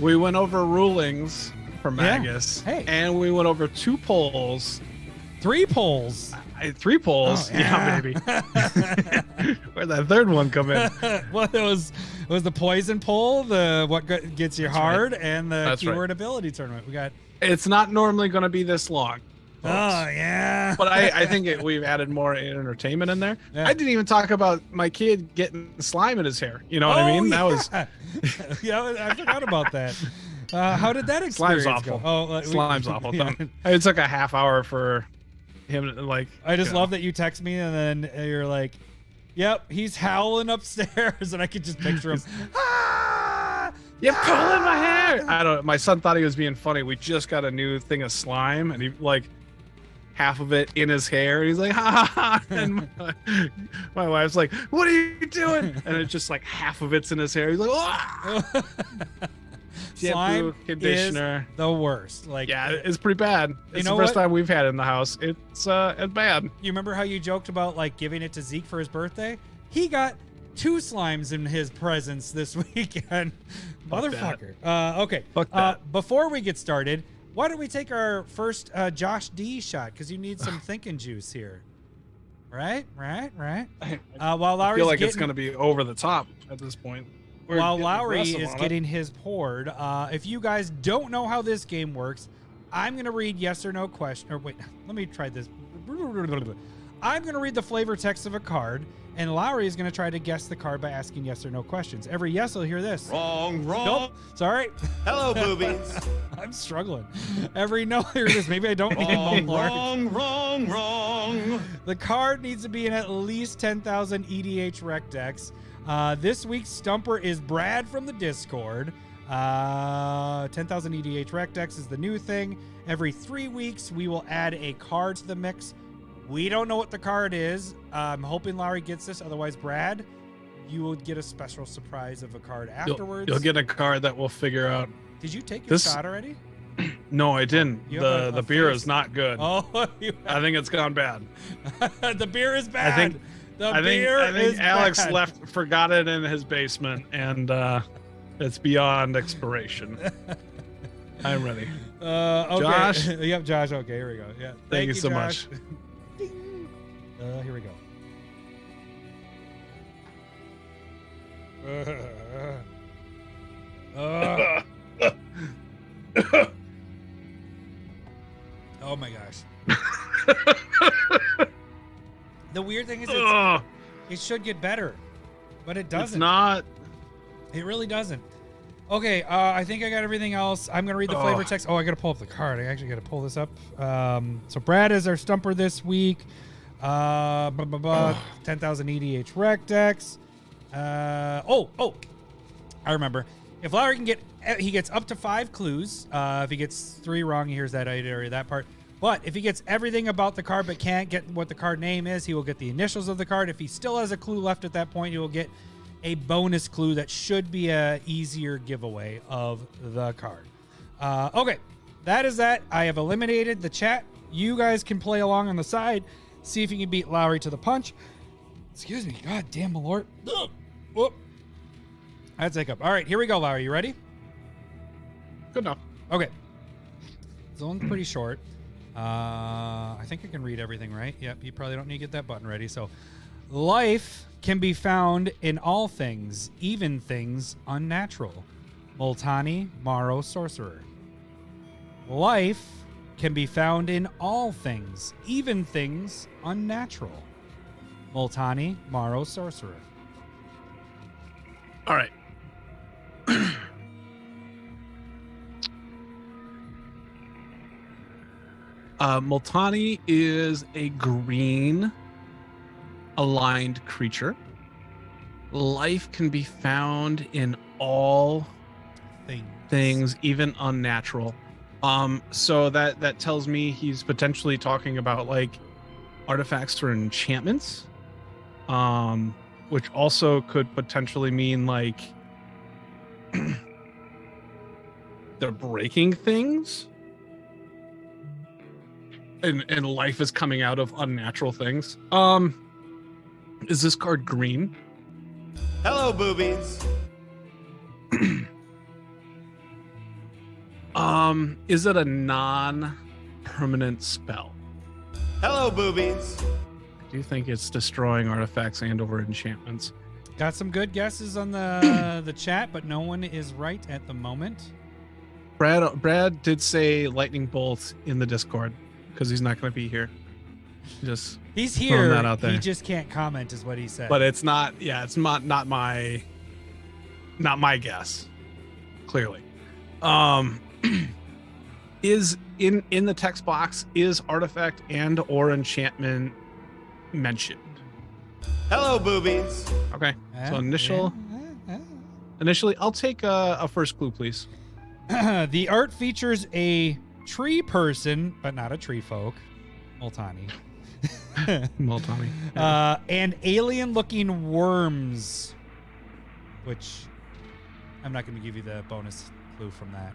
we went over rulings for Magus, Hey. and we went over 2 polls. 3 polls. 3 polls. Oh, yeah, baby. Where'd that third one come in? Well, it was the poison poll, the what gets you That's hard, right. and the That's keyword ability tournament. We got. It's not normally going to be this long. Folks. Oh yeah. But I think we've added more entertainment in there. Yeah. I didn't even talk about my kid getting slime in his hair. You know what I mean? Yeah. That was yeah, I forgot about that. How did that experience Slime's awful. go? Slime's awful. Yeah. It took a half hour for him to like. I just love that you text me and then you're like, "Yep, he's howling upstairs," and I could just picture him. Ah! You're pulling my hair. I don't. My son thought he was being funny. We just got a new thing of slime, and he like half of it in his hair. He's like, ha ha ha. And my wife's like, "What are you doing?" And it's just like half of it's in his hair. He's like, "Oh." Slime conditioner. is the worst. Like, Yeah, it's pretty bad. It's know the first what? time we've had it in the house. It's bad. You remember how you joked about like giving it to Zeke for his birthday? He got 2 slimes in his presence this weekend. Fuck Motherfucker. Okay. Fuck that. Before we get started, why don't we take our first Josh D shot? Because you need some thinking juice here. Right. While I Lowry's feel like getting, it's going to be over the top at this point. We're while getting Lowery aggressive is on it. getting his poured, if you guys don't know how this game works, I'm going to read yes or no question. Or wait, let me try this. I'm going to read the flavor text of a card, and Lowery is going to try to guess the card by asking yes or no questions. Every yes will hear this. Wrong. Nope. Sorry. Hello, boobies. I'm struggling. Every no hear this. Maybe I don't need more. Wrong. The card needs to be in at least 10,000 EDH rec decks. This week's stumper is Brad from the Discord. 10,000 EDH rec decks is the new thing. Every 3 weeks, we will add a card to the mix. We don't know what the card is. I'm hoping Lowery gets this. Otherwise, Brad, you will get a special surprise of a card afterwards. You'll get a card that we'll figure out. Did you take your This- shot already? No, I didn't. You have The a beer face. is not good. Oh, I think it's gone bad. the beer is bad. I think is Alex bad. forgot it in his basement, and it's beyond expiration. I'm ready. Okay. Josh? Yep, Josh. Okay, here we go. Yeah. Thank you so Josh. much. Ding. Here we go. Oh my gosh. The weird thing is Ugh, it should get better, but it doesn't. it's not. It really doesn't. Okay, I think I got everything else. I'm gonna read the flavor text. Oh, I gotta pull up the card. I actually gotta pull this up. So Brad is our stumper this week. 10,000 EDH rec decks. I remember. If Lowery can he gets up to 5 clues. If he gets 3 wrong, he hears that area, that part. But if he gets everything about the card but can't get what the card name is, he will get the initials of the card. If he still has a clue left at that point, he will get a bonus clue that should be a easier giveaway of the card. Okay, that is that. I have eliminated the chat. You guys can play along on the side. See if you can beat Lowery to the punch. Excuse me. God damn, my lord. Ugh. Whoop. That's hiccup. All right, here we go, Lowery. You ready? Good enough. Okay. This one's pretty short. I think I can read everything, right? Yep, you probably don't need to get that button ready. So, life can be found in all things, even things unnatural. Multani, Maro, Sorcerer. Life can be found in all things, even things unnatural. Multani, Maro, Sorcerer. All right. Multani is a green aligned creature. Life can be found in all things, even unnatural. So that tells me he's potentially talking about like artifacts or enchantments. Which also could potentially mean like they're breaking things. And life is coming out of unnatural things. Is this card green? Hello, boobies. Is it a non-permanent spell? Hello, boobies. I do think it's destroying artifacts and or enchantments. Got some good guesses on the chat, but no one is right at the moment. Brad did say lightning bolt in the Discord because he's not going to be here. He's throwing here. that out there. He just can't comment, is what he said. But it's not. Yeah, it's not my guess. Clearly, is in the text box is artifact and or enchantment mentioned? Hello, boobies. Okay, so initially, I'll take a first clue, please. The art features a tree person, but not a tree folk. Multani. Multani. And alien-looking worms, which I'm not going to give you the bonus clue from that.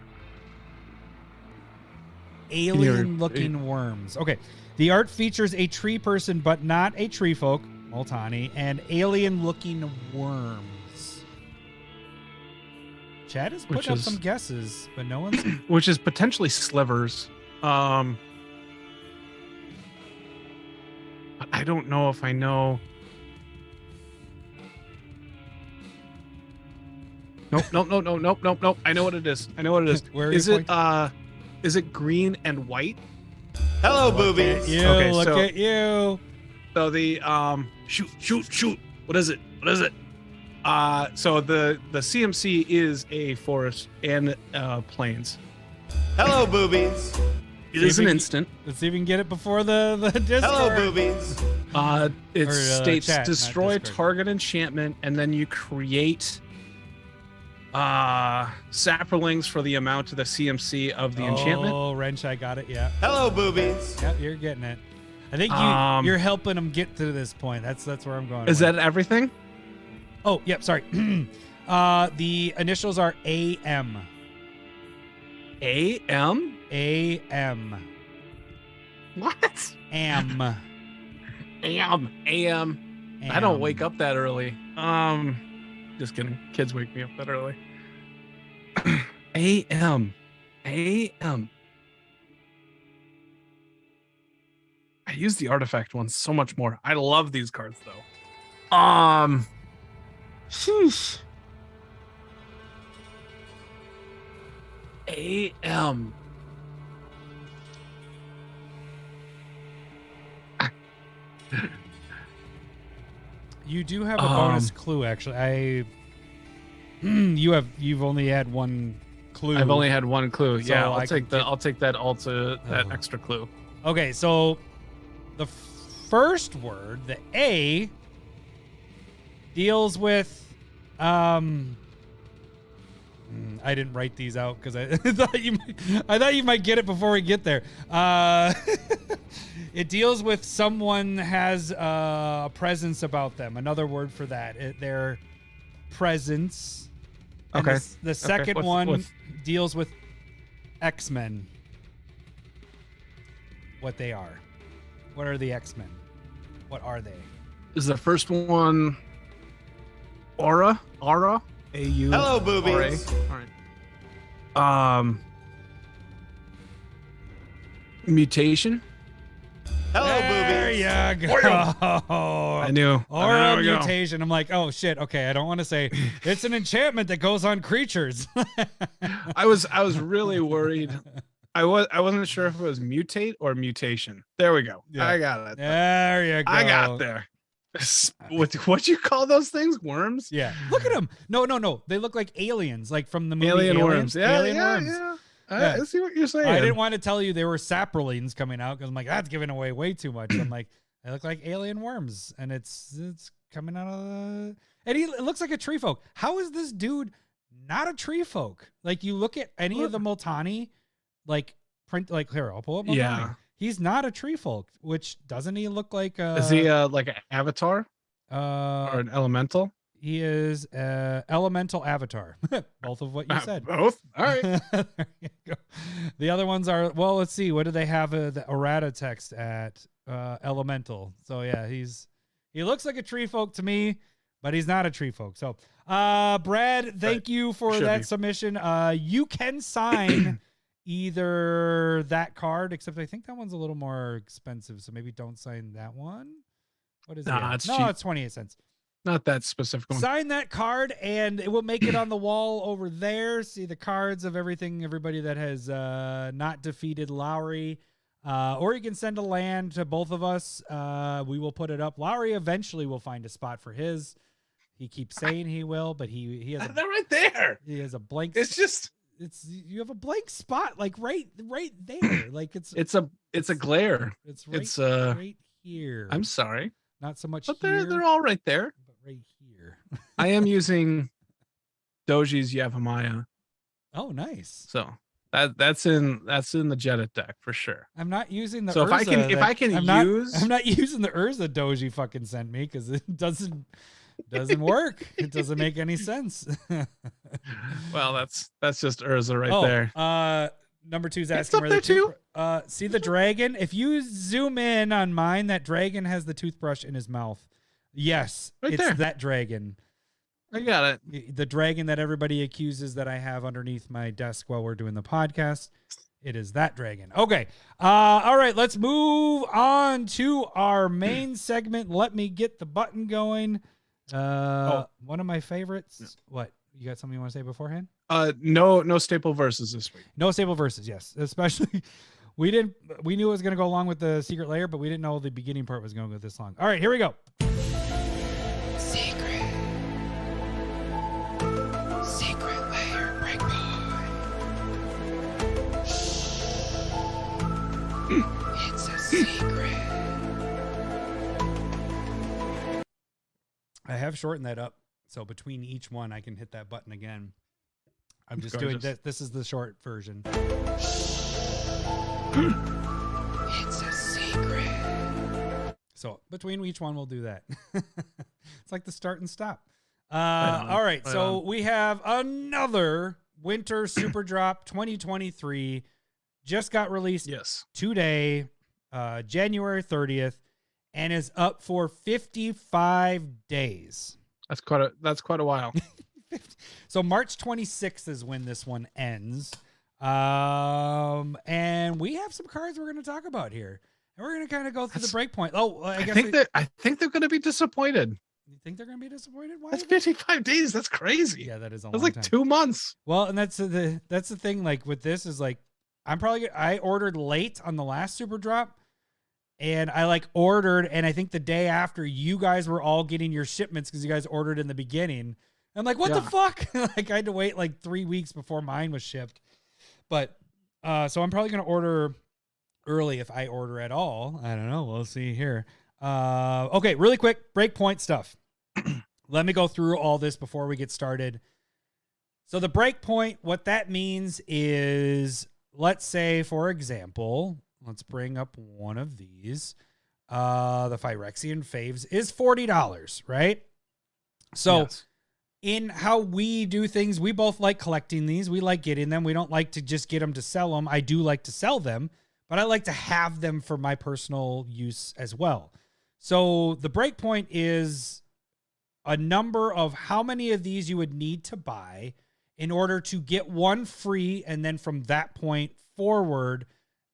Alien-looking worms. Okay. The art features a tree person, but not a tree folk, Multani, and alien-looking worms. Chad is putting up some guesses, but no one's... Which is potentially slivers. But I don't know if I know. Nope. I know what it is. Where are Is you it is it green and white? Hello, boobies. Look at you. So the shoot. What is it? So the CMC is a forest and plains. Hello, boobies. It is an instant. Let's see if we can get it before the Discord. Hello, boobies. It states chat, not destroy Discord. target enchantment, and then you create saplings for the amount of the CMC of the enchantment. Oh, Wrench, I got it. Yeah. Hello, boobies. Yep, you're getting it. I think you're helping them get to this point. That's where I'm going. Is with. that everything? Oh, yep. Sorry. The initials are AM. AM? AM. What? AM. AM. I don't wake up that early. Just kidding. Kids wake me up that early. AM. I use the artifact ones so much more. I love these cards though. Sheesh. AM. You do have a bonus clue, actually. You've only had one clue. I've only had one clue. So Yeah, I'll take that extra clue. Okay, so the first word, the A, deals with I didn't write these out because I thought you might get it before we get there. It deals with someone has a presence about them. Another word for that, their presence. And Okay. The second one deals with X-Men. What they are. What are the X-Men? What are they? Is the first one Aura? A-U. Hello, boobies. All right. Mutation. Hello, There boobies. you go. I knew. Or There a we go. mutation. I'm like, oh shit. Okay, I don't want to say it's an enchantment that goes on creatures. I was really worried. I wasn't sure if it was mutate or mutation. There we go. Yeah. I got it. There you go. I got there. What you call those things? Worms? Yeah. Look at them. No. They look like aliens, like from the movie Alien Aliens. worms. Yeah, Alien worms. yeah. Yeah. I see what you're saying. I didn't want to tell you they were saprolines coming out because I'm like, that's giving away way too much. I'm like, they look like alien worms, and it's coming out of the. And it looks like a tree folk. How is this dude not a tree folk? Like you look at any of the Multani, like print, like here, I'll pull up Multani. Yeah. He's not a tree folk, which doesn't he look like? Is he like an avatar or Uh, an elemental? he is elemental avatar. Both of what you said. Both. All right. There you go. The other ones are, well, let's see. What do they have the errata text at? Elemental. So yeah, he's He looks like a tree folk to me, but he's not a tree folk. So, Brad, thank you for that submission. You can sign either that card, except I think that one's a little more expensive, so maybe don't sign that one. What is it? It's no, cheap. it's 28 cents. Not that specific one. Sign that card, and it will make it on the wall over there. See the cards of everybody that has not defeated Lowery. Or you can send a land to both of us. We will put it up. Lowery eventually will find a spot for his. He keeps saying he will, but he has They're right there. he has a blank. It's just you have a blank spot like right there. Like it's a glare. It's right, It's right here. I'm sorry. Not so much But here, they're all right there. but right here. I am using Doji's Yavimaya. Oh, nice. So that's in the Jedit deck for sure. I'm not using the So if I can I'm not using the Urza Doji fucking sent me because it doesn't work. It doesn't make any sense. Well, that's just Urza right there. Number 2's It's asking up there too. See the dragon? If you zoom in on mine, that dragon has the toothbrush in his mouth. Yes, Right it's there. that dragon. I got it. The dragon that everybody accuses that I have underneath my desk while we're doing the podcast. It is that dragon. Okay. All right, let's move on to our main segment. Let me get the button going. One of my favorites. What? You got something you want to say beforehand? No staple verses this week. No stable verses, yes. Especially we knew it was going to go along with the Secret Lair, but we didn't know the beginning part was going to go this long. All right, here we go. Secret Lair breakpoint. It's a secret. I have shortened that up, so between each one, I can hit that button again. I'm just doing this. This is the short version. It's a secret. So between each one, we'll do that. It's like the start and stop. All right. So we have another Winter Superdrop 2023. Just got released today, January 30th, and is up for 55 days. That's quite a while. So March 26th is when this one ends. And we have some cards we're going to talk about here. And we're going to kind of go through the break point. Oh, I think they're going to be disappointed. You think they're going to be disappointed? Why? That's 55 days. That's crazy. Yeah, that is a long That's like time. 2 months. Well, and that's the thing. Like with this is like, I ordered late on the last Super Drop, and I ordered, and I think the day after you guys were all getting your shipments because you guys ordered in the beginning. I'm like, what the fuck? Like I had to wait 3 weeks before mine was shipped. But so I'm probably going to order early if I order at all. I don't know. We'll see here. Okay, really quick breakpoint stuff. Let me go through all this before we get started. So the breakpoint, what that means is, let's say, for example, let's bring up one of these. The Phyrexian Faves is $40, right? So in how we do things, we both like collecting these. We like getting them. We don't like to just get them to sell them. I do like to sell them, but I like to have them for my personal use as well. So the breakpoint is a number of how many of these you would need to buy in order to get one free, and then from that point forward,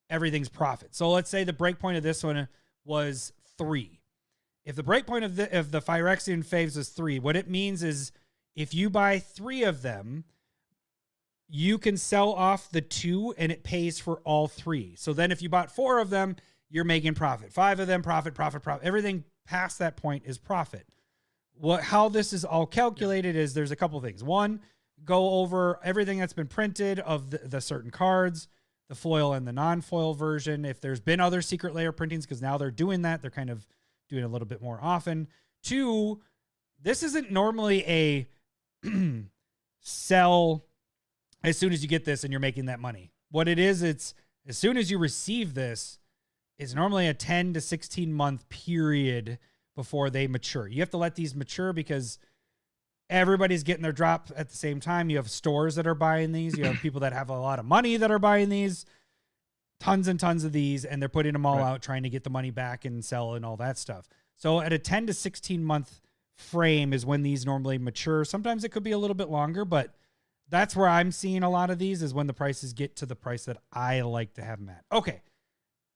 everything's profit. So let's say the breakpoint of this one was 3. If the breakpoint of the Phyrexian Faves is 3, what it means is if you buy 3 of them, you can sell off the 2 and it pays for all 3. So then if you bought 4 of them, you're making profit. 5 of them, profit. Everything past that point is profit. How this is all calculated is there's a couple things. One, go over everything that's been printed of the certain cards, the foil and the non-foil version. If there's been other Secret Lair printings, because now they're doing that, they're kind of doing it a little bit more often. 2, this isn't normally a sell as soon as you get this and you're making that money. What it is, it's as soon as you receive this, it's normally a 10 to 16 month period before they mature. You have to let these mature because everybody's getting their drop at the same time. You have stores that are buying these. You have people that have a lot of money that are buying these, tons and tons of these, and they're putting them all out trying to get the money back and sell and all that stuff. So at a 10 to 16 month frame is when these normally mature. Sometimes it could be a little bit longer, but that's where I'm seeing a lot of these is when the prices get to the price that I like to have them at. Okay.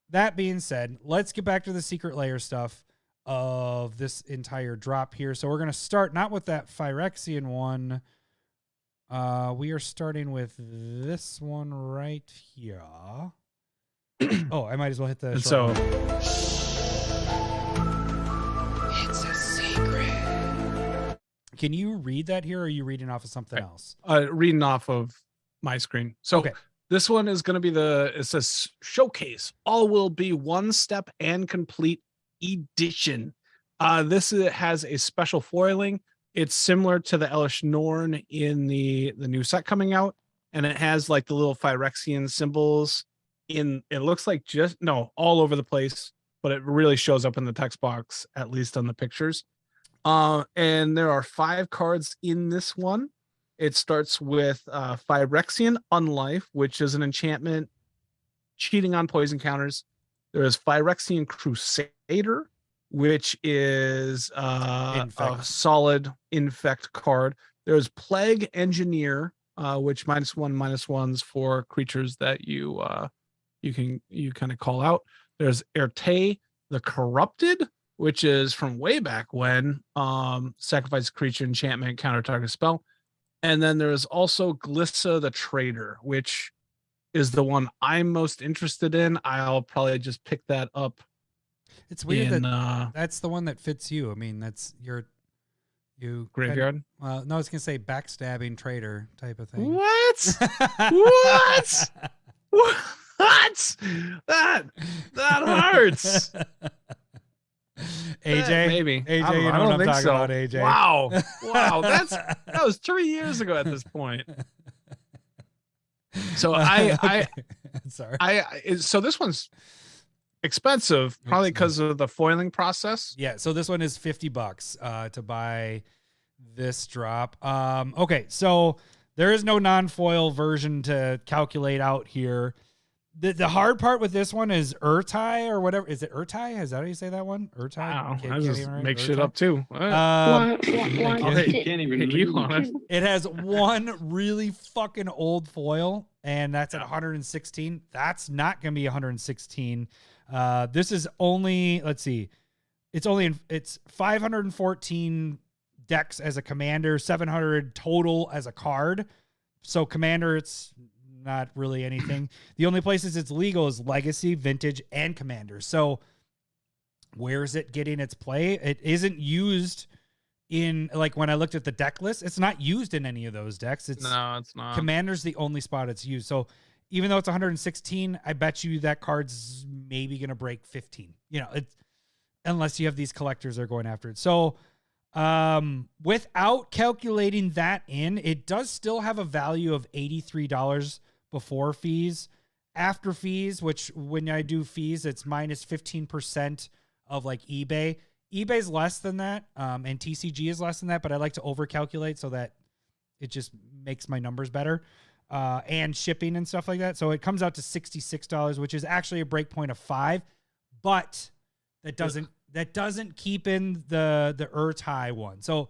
That being said, let's get back to the Secret Lair stuff of this entire drop here. So we're going to start not with that Phyrexian one. We are starting with this one right here. Oh, I might as well hit the. So it's a secret. Can you read that here, or are you reading off of something else? reading off of my screen. So Okay. this one is going to be it says showcase. All will be one step and complete edition. This has a special foiling. It's similar to the Elish Norn in the new set coming out, and it has like the little Phyrexian symbols it looks like all over the place, but it really shows up in the text box, at least on the pictures. And there are 5 cards in this one. It starts with Phyrexian Unlife, which is an enchantment cheating on poison counters. There is Phyrexian Crusader, which is a solid infect card. There's Plague Engineer, which -1/-1s for creatures that you kind of call out. There's Erte the Corrupted, which is from way back when, sacrifice a creature, enchantment, counter target spell. And then there's also Glissa the Trader, which is the one I'm most interested in. I'll probably just pick that up. It's weird that that's the one that fits you. I mean, that's you graveyard. No, I was gonna say backstabbing trader type of thing. What? What? What? That hurts. AJ, maybe. AJ, I you know what I'm talking about, AJ. Wow. That was 3 years ago at this point. So so this one's expensive, probably because of the foiling process. Yeah, so this one is $50 to buy this drop. Okay, so there is no non-foil version to calculate out here. The hard part with this one is Urtai or whatever. Is it Urtai? Is that how you say that one? Urtai? Wow, I just make shit up too. It has one really fucking old foil, and that's at 116. That's not going to be 116. This is only, let's see, it's 514 decks as a commander, 700 total as a card. So commander, it's not really anything. The only places it's legal is Legacy, Vintage, and Commander. So where is it getting its play? It isn't used in, like, when I looked at the deck list, it's not used in any of those decks. No, it's not. Commander's the only spot it's used. So even though it's 116, I bet you that card's maybe going to break 15. You know, it's unless you have these collectors that are going after it. So without calculating that in, it does still have a value of $83 before fees. After fees, which when I do fees, it's minus 15% of like eBay. eBay's less than that, and TCG is less than that, but I like to overcalculate so that it just makes my numbers better, and shipping and stuff like that. So it comes out to $66, which is actually a break point of 5, but that doesn't keep in the Urtai one. So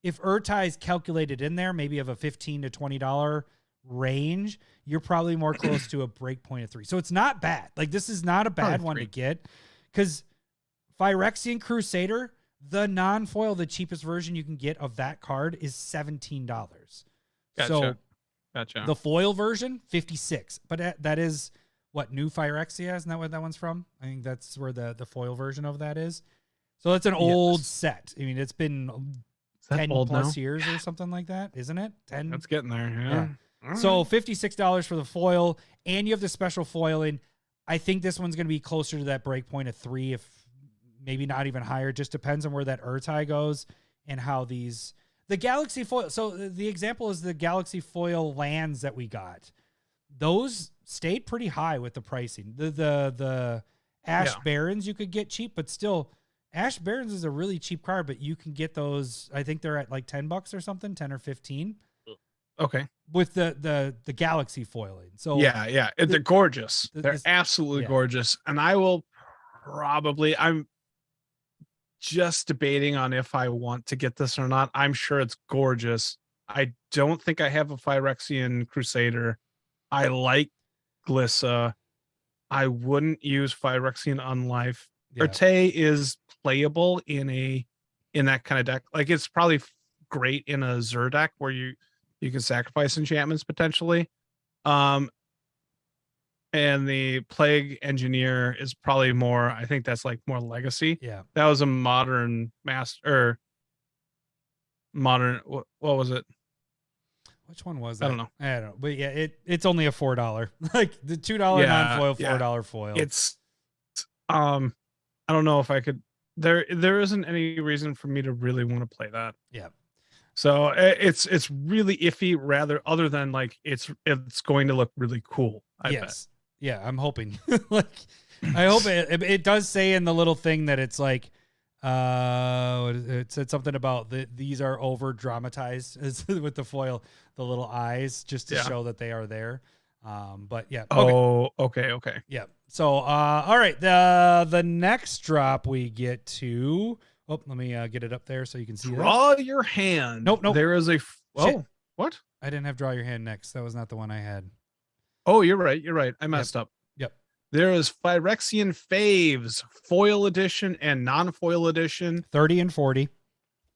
if Urtai is calculated in there, maybe of a $15 to $20 range, you're probably more close to a break point of 3. So it's not bad. Like, this is not a bad one to get, because Phyrexian Crusader, the non-foil, the cheapest version you can get of that card is $17. Gotcha. So Gotcha. the foil version, $56. But that is what, New Phyrexia? Isn't that what that one's from? I think that's where the foil version of that is. So it's an old set. I mean, it's been 10 plus years or something like that, isn't it? 10. That's getting there. Yeah. So $56 for the foil, and you have the special foiling. I think this one's going to be closer to that break point of 3, if maybe not even higher. It just depends on where that Urtai goes and how the Galaxy foil. So the example is the Galaxy foil lands that we got. Those stayed pretty high with the pricing. The Ash Barons you could get cheap, but still Ash Barons is a really cheap card, but you can get those. I think they're at like $10 or something, 10 or 15. Okay. With the Galaxy foiling. So yeah. They're gorgeous. They're absolutely gorgeous. And I will probably, just debating on if I want to get this or not. I'm sure it's gorgeous. I don't think I have a Phyrexian Crusader. I like Glissa. I wouldn't use Phyrexian Unlife. Yeah. Erte is playable in that kind of deck. Like it's probably great in a Zur deck where you can sacrifice enchantments potentially. And the Plague Engineer is probably more, I think that's like more legacy. Yeah. That was a modern what was it? Which one was that? I don't know. But yeah, it's only a $4. Like the $2 non-foil, $4 foil. It's I don't know if I could there isn't any reason for me to really want to play that. Yeah. So it's really iffy rather other than like it's going to look really cool. I bet. Yeah, I'm hoping. Like I hope it does say in the little thing that it's like it said something about these are over dramatized with the foil, the little eyes, just to show that they are there. But yeah. Okay. Yeah. So all right, the next drop we get to. Oh, let me get it up there so you can see. Draw your hand. Nope. There is a what? I didn't have draw your hand next. That was not the one I had. Oh, you're right. I messed up. Yep. There is Phyrexian Faves, foil edition and non-foil edition. 30 and 40.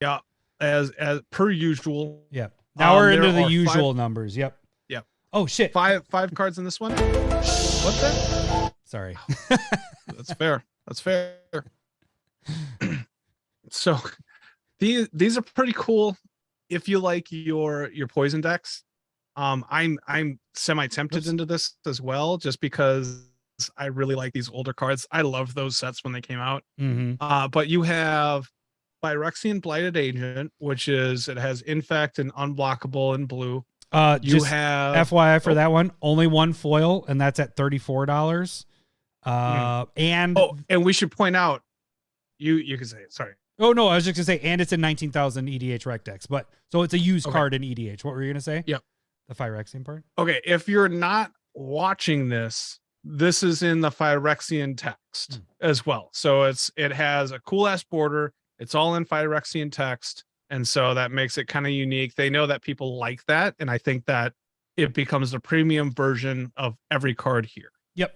Yeah. As per usual. Yep. Now we're into the are usual numbers. Yep. Yep. Oh shit. Five cards in this one. What's that? Sorry. That's fair. So these are pretty cool if you like your poison decks. I'm semi tempted into this as well, just because I really like these older cards. I love those sets when they came out. Mm-hmm. But you have Phyrexian Blighted Agent, which it has Infect and Unblockable in blue. You have FYI for that one, only one foil, and that's at $34. And we should point out, you can say it. Sorry. Oh no, I was just gonna say, and it's in 19,000 EDH rec decks, but so it's a used card in EDH. What were you gonna say? Yep. The Phyrexian part. Okay, if you're not watching this is in the Phyrexian text as well. So it has a cool ass border. It's all in Phyrexian text, and so that makes it kind of unique. They know that people like that, and I think that it becomes the premium version of every card here. Yep.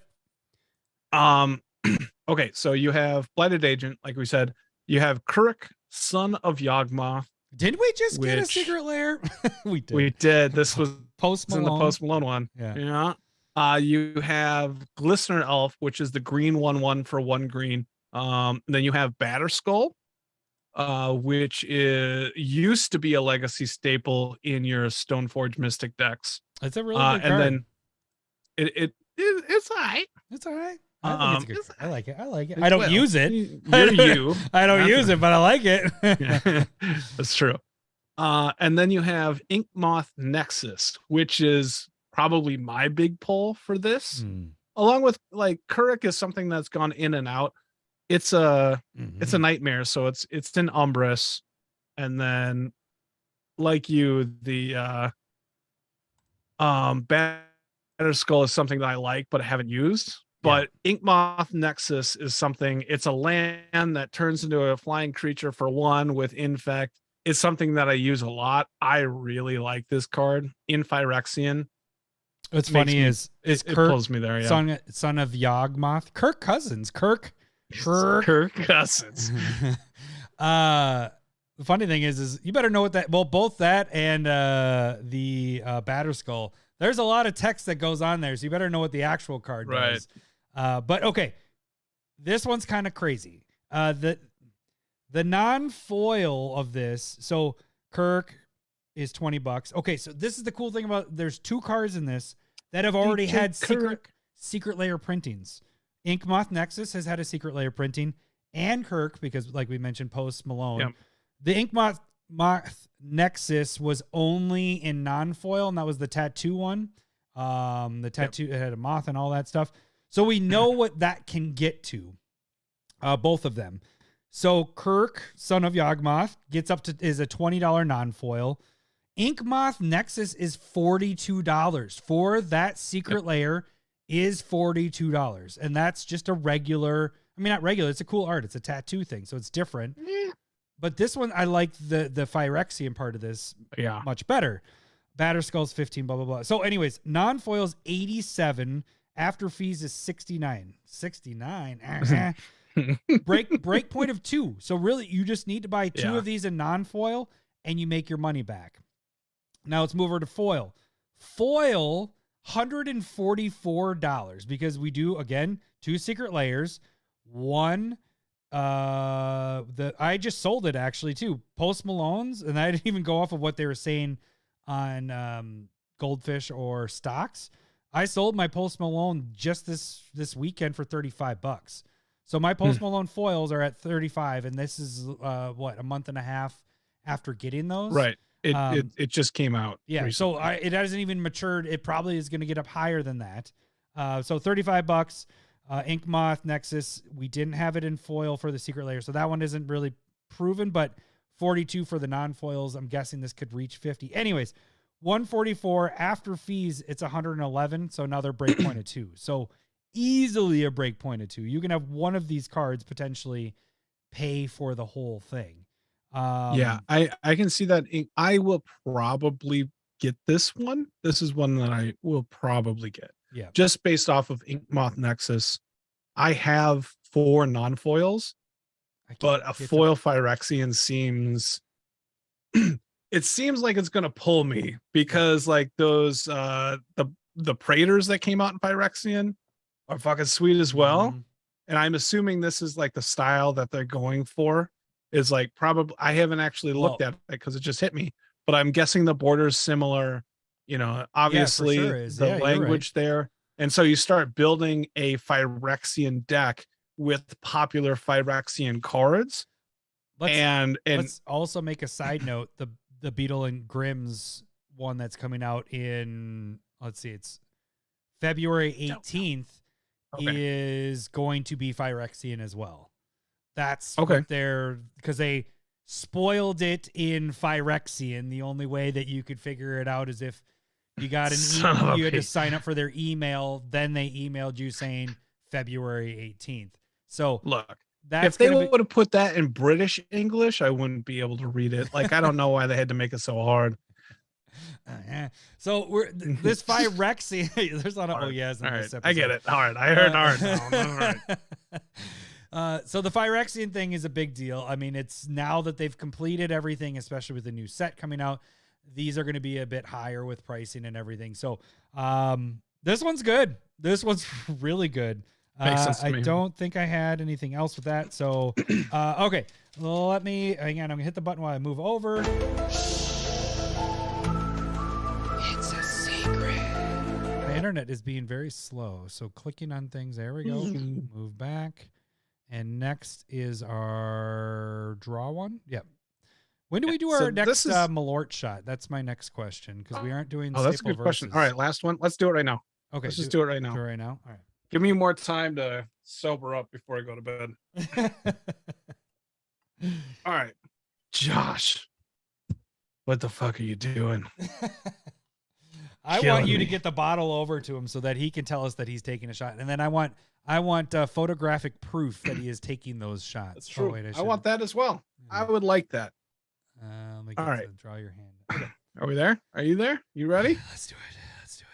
Okay, so you have Blighted Agent, like we said. You have Kuruk, Son of Yawgmoth. Didn't we just get a Secret Lair? We did. We did. This was Post Malone. in the Post Malone one. Yeah. You have Glistener Elf, which is the green 1/1 for 1 green. Then you have Batterskull, which used to be a legacy staple in your Stoneforge Mystic decks. It's a really good card. And then it's all right. It's all right. I think it's good. I like it. I don't Well, use it. You're you. I don't use it, but I like it. Yeah, that's true. And then you have Inkmoth Nexus, which is probably my big pull for this. Along with like Kuruk is something that's gone in and out. It's a nightmare. So it's an Umbrus. And then like you, the Batterskull is something that I like, but I haven't used. But Inkmoth Nexus is something, it's a land that turns into a flying creature for 1 with Infect. It's something that I use a lot. I really like this card in Phyrexian. What's funny is it Kirk, pulls me there, son of Yawgmoth. Kirk Cousins. Kirk Cousins. The funny thing is you better know what that, well, both that and the Batterskull, there's a lot of text that goes on there, so you better know what the actual card does. But okay, this one's kind of crazy. The non-foil of this, so Kirk is $20. Okay, so this is the cool thing about, there's 2 cards in this that have already had secret layer printings. Inkmoth Nexus has had a Secret Lair printing, and Kirk, because like we mentioned, Post Malone. Yep. The Inkmoth Nexus was only in non-foil, and that was the tattoo one. The tattoo, it had a moth and all that stuff. So we know what that can get to, both of them. So Kirk, Son of Yawgmoth, is a $20 non-foil. Inkmoth Nexus is $42 for that Secret Lair is $42. And that's just a regular, I mean, not regular. It's a cool art. It's a tattoo thing, so it's different. Yeah. But this one, I like the Phyrexian part of this much better. Batter Skull's 15, blah, blah, blah. So anyways, non-foils 87. After fees is 69. 69. break point of 2. So really, you just need to buy 2 of these in non-foil, and you make your money back. Now let's move over to foil. Foil, $144 because we do, again, 2 secret layers. One, I just sold it actually too. Post Malone's, and I didn't even go off of what they were saying on Goldfish or stocks. I sold my Post Malone just this weekend for $35. So my Post Malone foils are at 35, and this is a month and a half after getting those. Right. It just came out. Yeah. recently. So it hasn't even matured. It probably is going to get up higher than that. So $35. Ink Moth Nexus. We didn't have it in foil for the secret layer, so that one isn't really proven. But 42 for the non-foils. I'm guessing this could reach 50. Anyways, 144 after fees. It's 111. So another break point of 2. So easily a break point of 2. You can have one of these cards potentially pay for the whole thing. Yeah, I can see that. I will probably get this one. This is one that I will probably get. Yeah. Just based off of Ink Moth Nexus. I have 4 non-foils, but a foil Phyrexian seems it seems like it's gonna pull me because like those the Praetors that came out in Phyrexian are fucking sweet as well. Mhm. And I'm assuming this is like the style that they're going for. Is like probably I haven't actually looked at it because it just hit me, but I'm guessing the border's similar, obviously sure is. the Yeah, you're language there. And so you start building a Phyrexian deck with popular Phyrexian cards. Let's also make a side note. The Beetle and Grimm's one that's coming out in, let's see, it's February 18th is going to be Phyrexian as well. That's what because they spoiled it in Phyrexian. The only way that you could figure it out is if you got an email, you had to sign up for their email, then they emailed you saying February 18th. So look, if they would have put that in British English, I wouldn't be able to read it. Like, I don't know why they had to make it so hard. So this Phyrexian, there's a lot of oh yes. All right, I get it. All right, I heard hard now. All right. So the Phyrexian thing is a big deal. I mean, it's now that they've completed everything, especially with the new set coming out, these are going to be a bit higher with pricing and everything. So this one's good. This one's really good. I don't think I had anything else with that. So, okay, let me, hang on. I'm gonna hit the button while I move over. It's a secret. My internet is being very slow. So clicking on things, there we go. Move back. And next is our draw one. Yep. When do we do our next Malort shot? That's my next question because we aren't doing. Oh, that's a good question. All right, last one. Let's do it right now. Okay, let's just do it right now. Do it right now. All right. Give me more time to sober up before I go to bed. All right, Josh, what the fuck are you doing? I want you to get the bottle over to him so that he can tell us that he's taking a shot, and then I want photographic proof that he is taking those shots. That's true. Oh, wait, I want that as well. I would like that. Let me get all right, to draw your hand. Okay. Are we there? Are you there? You ready? Let's do it. Let's do it.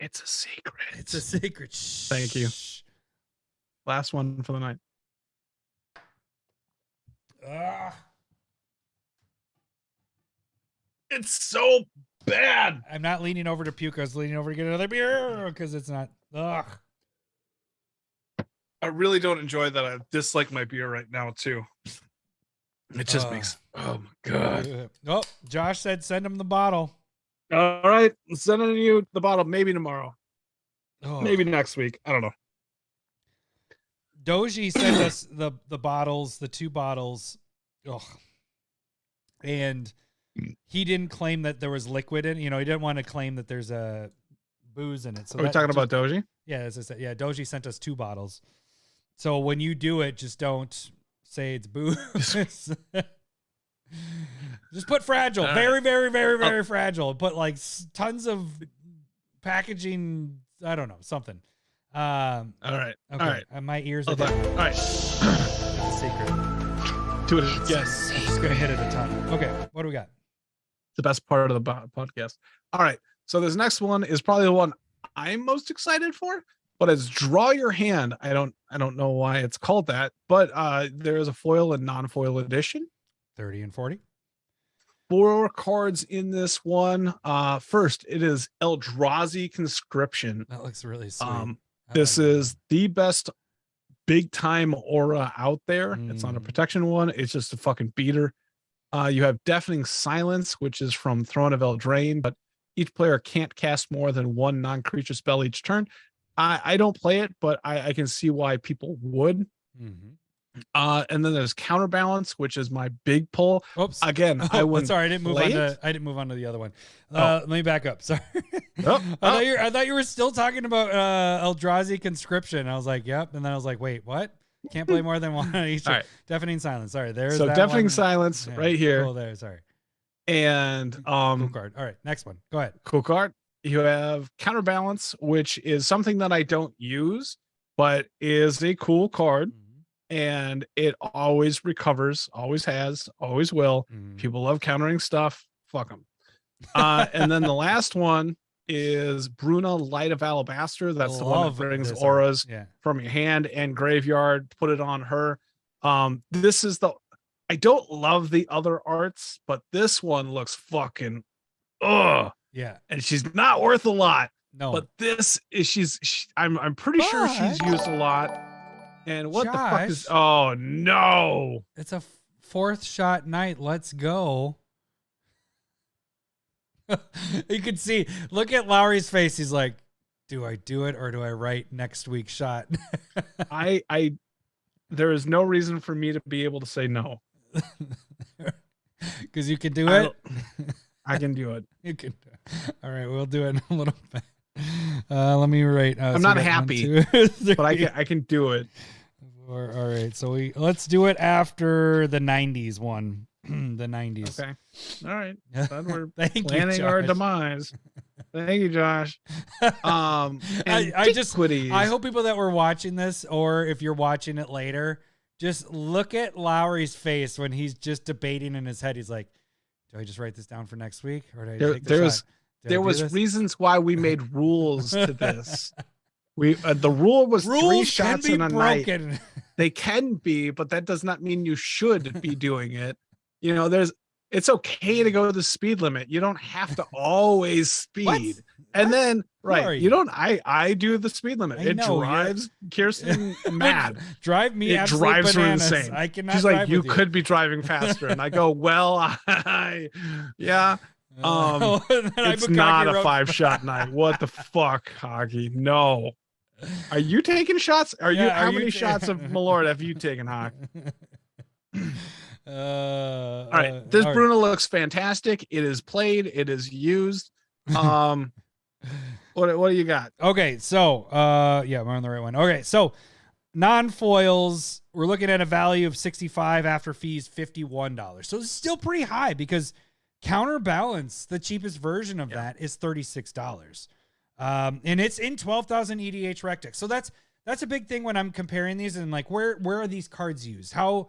It's a secret. It's a secret. Shh. Thank you. Last one for the night. It's so bad. I'm not leaning over to puke. I was leaning over to get another beer because it's not. Ugh. I really don't enjoy that. I dislike my beer right now too. It just makes. Oh my god. Oh, Josh said send him the bottle. All right, I'm sending you the bottle. Maybe tomorrow. Oh. Maybe next week. I don't know. Doji sent us the bottles, the 2 bottles. Oh. And he didn't claim that there was liquid in. He didn't want to claim that there's a booze in it. So are we talking about Doji? Yeah, as I said, yeah. Doji sent us 2 bottles. So when you do it, just don't say it's booze. Just put fragile. Very, very, very, very fragile. Put like tons of packaging. I don't know, something. All right. Okay. All right. My ears are Hold on. dead. All right. Secret. Do it again. I'm just gonna hit it a ton. Okay, what do we got? The best part of the podcast. All right. So this next one is probably the one I'm most excited for, but it's Draw Your Hand. I don't know why it's called that, but there is a foil and non-foil edition. 30 and 40. 4 cards in this one. First, it is Eldrazi Conscription. That looks really sweet. This is the best big time aura out there. It's not a protection one. It's just a fucking beater. You have Deafening Silence, which is from Throne of Eldraine, but each player can't cast more than 1 non-creature spell each turn. I don't play it, but I can see why people would. And then there's Counterbalance, which is my big pull. Oops. Again, I wouldn't. Sorry, I didn't move on play to. it. I didn't move on to the other one. Let me back up. Sorry. I thought you were still talking about Eldrazi Conscription. I was like, yep. And then I was like, wait, what? Can't play more than 1 on each. All right. Deafening Silence. Sorry, there's So that Deafening one. Silence right here. Cool there. Sorry. And Cool card. All right, next one. Go ahead. cool card. You have Counterbalance, which is something that I don't use, but is a cool card. And it always recovers, always has, always will. People love countering stuff. Fuck them. And then the last one is Bruna, Light of Alabaster. That's the one that brings auras from your hand and graveyard. Put it on her. This is the. I don't love the other arts, but this one looks fucking. Ugh. Yeah. And she's not worth a lot. No. But this is I'm pretty sure she's used a lot. And what the fuck is? Oh no! It's a 4th shot night. Let's go. You could see. Look at Lowery's face. He's like, "Do I do it or do I write next week's shot?" I there is no reason for me to be able to say no. Because you can do it. I can do it. You can. All right, we'll do it in a little bit. Let me write. I'm not happy, 1, 2, 3, but I can do it. All right, so let's do it after the 90s one. The 90s. Okay. All right. Then we're Thank planning you, our demise. Thank you, Josh. And I hope people that were watching this, or if you're watching it later, just look at Lowery's face when he's just debating in his head. He's like, "Do I just write this down for next week, or do I take the shot? There was reasons why we made rules to this. The rule was Rules 3 shots in a broken. night. They can be, but that does not mean you should be doing it. You know, it's okay to go to the speed limit. You don't have to always speed. What? And then Sorry. you don't. I do the speed limit. I It know, drives Kirsten mad. Drive me. It drives bananas. her insane. I cannot. She's like, drive you with could be driving faster, and I go, well, yeah. It's not a 5-shot night. What the fuck, Hoggy? No. Are you taking shots? How many shots of Malord have you taken, Hawk? All right. This Bruna looks fantastic. It is played. It is used. What do you got? Okay, so we're on the right one. Okay, so non-foils, we're looking at a value of $65 after fees, $51. So it's still pretty high because Counterbalance, the cheapest version of that, is $36. And it's in 12,000 EDH rec decks. So that's a big thing when I'm comparing these and like where are these cards used? How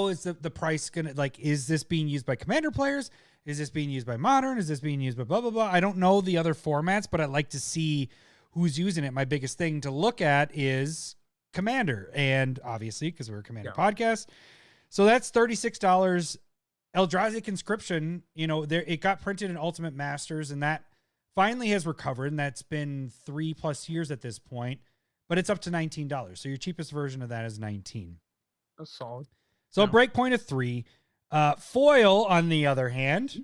is the price gonna, like, is this being used by Commander players? Is this being used by Modern? Is this being used by blah blah blah? I don't know the other formats, but I'd like to see who's using it. My biggest thing to look at is Commander, and obviously because we're a Commander podcast, so that's $36. Eldrazi Conscription, it got printed in Ultimate Masters, and that finally has recovered, and that's been 3+ years at this point, but it's up to $19. So your cheapest version of that is $19. That's solid. So a break point of 3. Foil, on the other hand,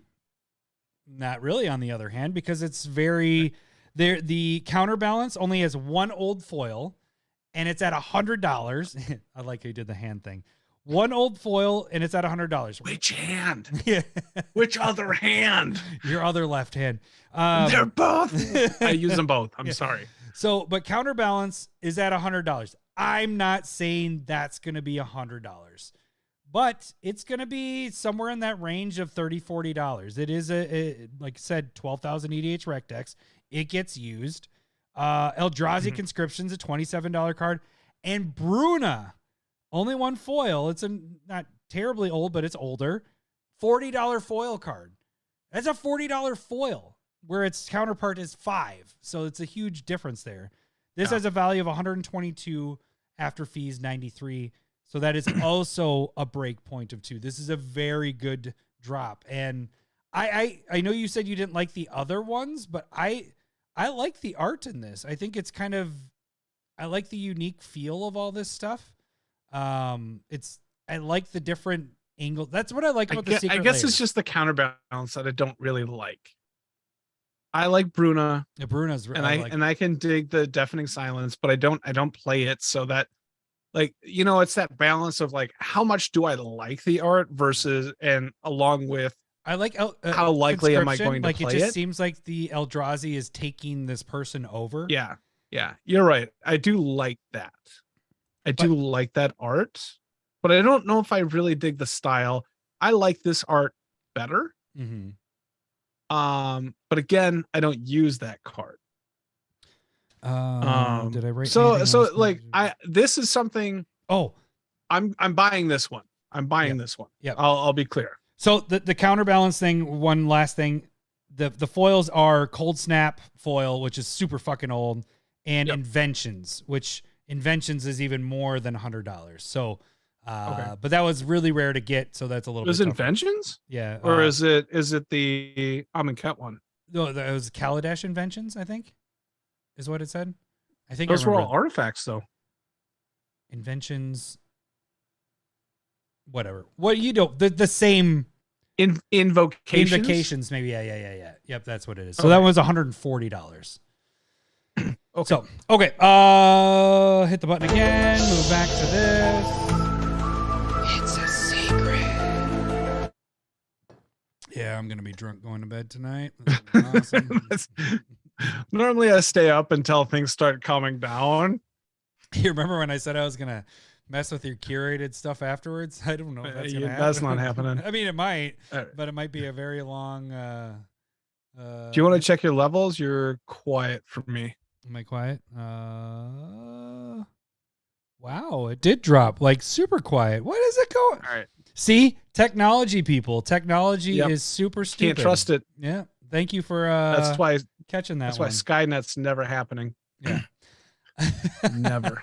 not really on the other hand, because it's very there. The Counterbalance only has 1 old foil, and it's at $100. I like how you did the hand thing. 1 old foil, and it's at $100. Which hand? Yeah. Which other hand? Your other left hand. They're both. I use them both. I'm sorry. So, but Counterbalance is at $100. I'm not saying that's going to be $100, but it's going to be somewhere in that range of $30, $40. It is like I said, 12,000 EDH rec decks. It gets used. Eldrazi Mhm. Conscription's a $27 card. And Bruna, only one foil. It's not terribly old, but it's older. $40 foil card. That's a $40 foil where its counterpart is 5. So it's a huge difference there. This has a value of 122 after fees, 93. So that is also a break point of 2. This is a very good drop. And I know you said you didn't like the other ones, but I like the art in this. I think it's kind of, I like the unique feel of all this stuff. I like the different angles. That's what I like about the Secret I guess Lair. it's just the counterbalance that I don't really like. I like Bruna, Yeah, Bruno's, and I can dig the Deafening Silence, but I don't play it, so that, like, you know, it's that balance of like, how much do I like the art versus, and along with, I like how likely am I Conscription. going to like play it just it? seems like the Eldrazi is taking this person over. Yeah, you're right. I do like that. I do like that art, but I don't know if I really dig the style. I like this art better. Mm-hmm. But again, I don't use that card. Did I write so anything else? like this is something. Oh, I'm buying this one. I'm buying this one. Yep. I'll be clear. So the counterbalance thing, one last thing, the foils are Cold Snap foil, which is super fucking old, and Inventions, which Inventions is even more than $100. So, but that was really rare to get, so that's a little bit tougher. Inventions? Yeah. Or is it the Amonkhet one? No, that was Kaladesh Inventions, I think, is what it said. I think Those were all artifacts, though. Inventions. Whatever. What you know, the same invocations, maybe. Yeah. Yep, that's what it is. So that was $140. Okay. So okay, hit the button again. Move back to this. It's a secret. Yeah, I'm gonna be drunk going to bed tonight. Awesome. Normally, I stay up until things start calming down. You remember when I said I was gonna mess with your curated stuff afterwards? I don't know if that's gonna happen. That's not happening. I mean, it might, but it might be a very long. Do you want to check your levels? You're quiet for me. Am I quiet? Wow, it did drop like super quiet. What is it going? All right. See, technology, people. Technology is super stupid. Can't trust it. Yeah. Thank you for that's why catching that. That's why Skynet's never happening. Yeah. Never.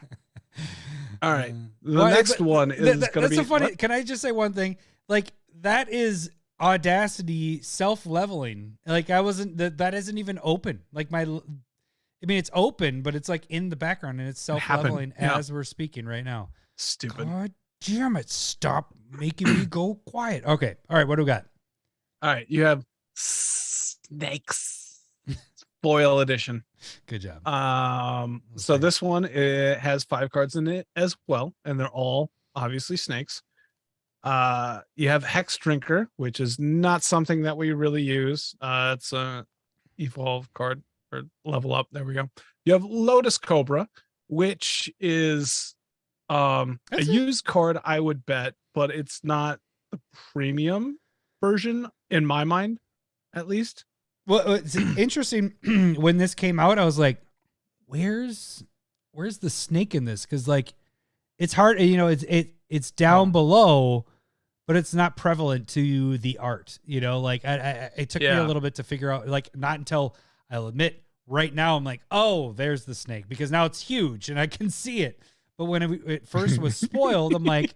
All right. The next one is going to be. That's so funny. Can I just say one thing? Like, that is Audacity self-leveling. Like, I wasn't, that isn't even open. Like, I mean, it's open, but it's like in the background and it's self-leveling as we're speaking right now. Stupid. God damn it. Stop making me go quiet. Okay. All right. What do we got? All right. You have Snakes Foil Edition. Good job. So this one, it has 5 cards in it as well, and they're all obviously snakes. You have Hex Drinker, which is not something that we really use. It's a evolve card or level up. There we go. You have Lotus Cobra, which is a used card, I would bet, but it's not the premium version in my mind, at least. Well, it's interesting. When this came out, I was like, where's the snake in this? Because like, it's hard, you know, it's down below, but it's not prevalent to the art, you know, like it took me a little bit to figure out, like, not until, I'll admit, right now I'm like, oh, there's the snake, because now it's huge and I can see it. But when it first was spoiled, I'm like,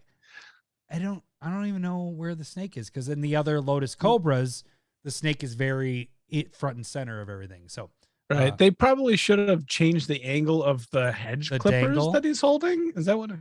I don't even know where the snake is, because in the other Lotus Cobras, the snake is very front and center of everything. So right, they probably should have changed the angle of the hedge clippers dangle that he's holding. Is that what?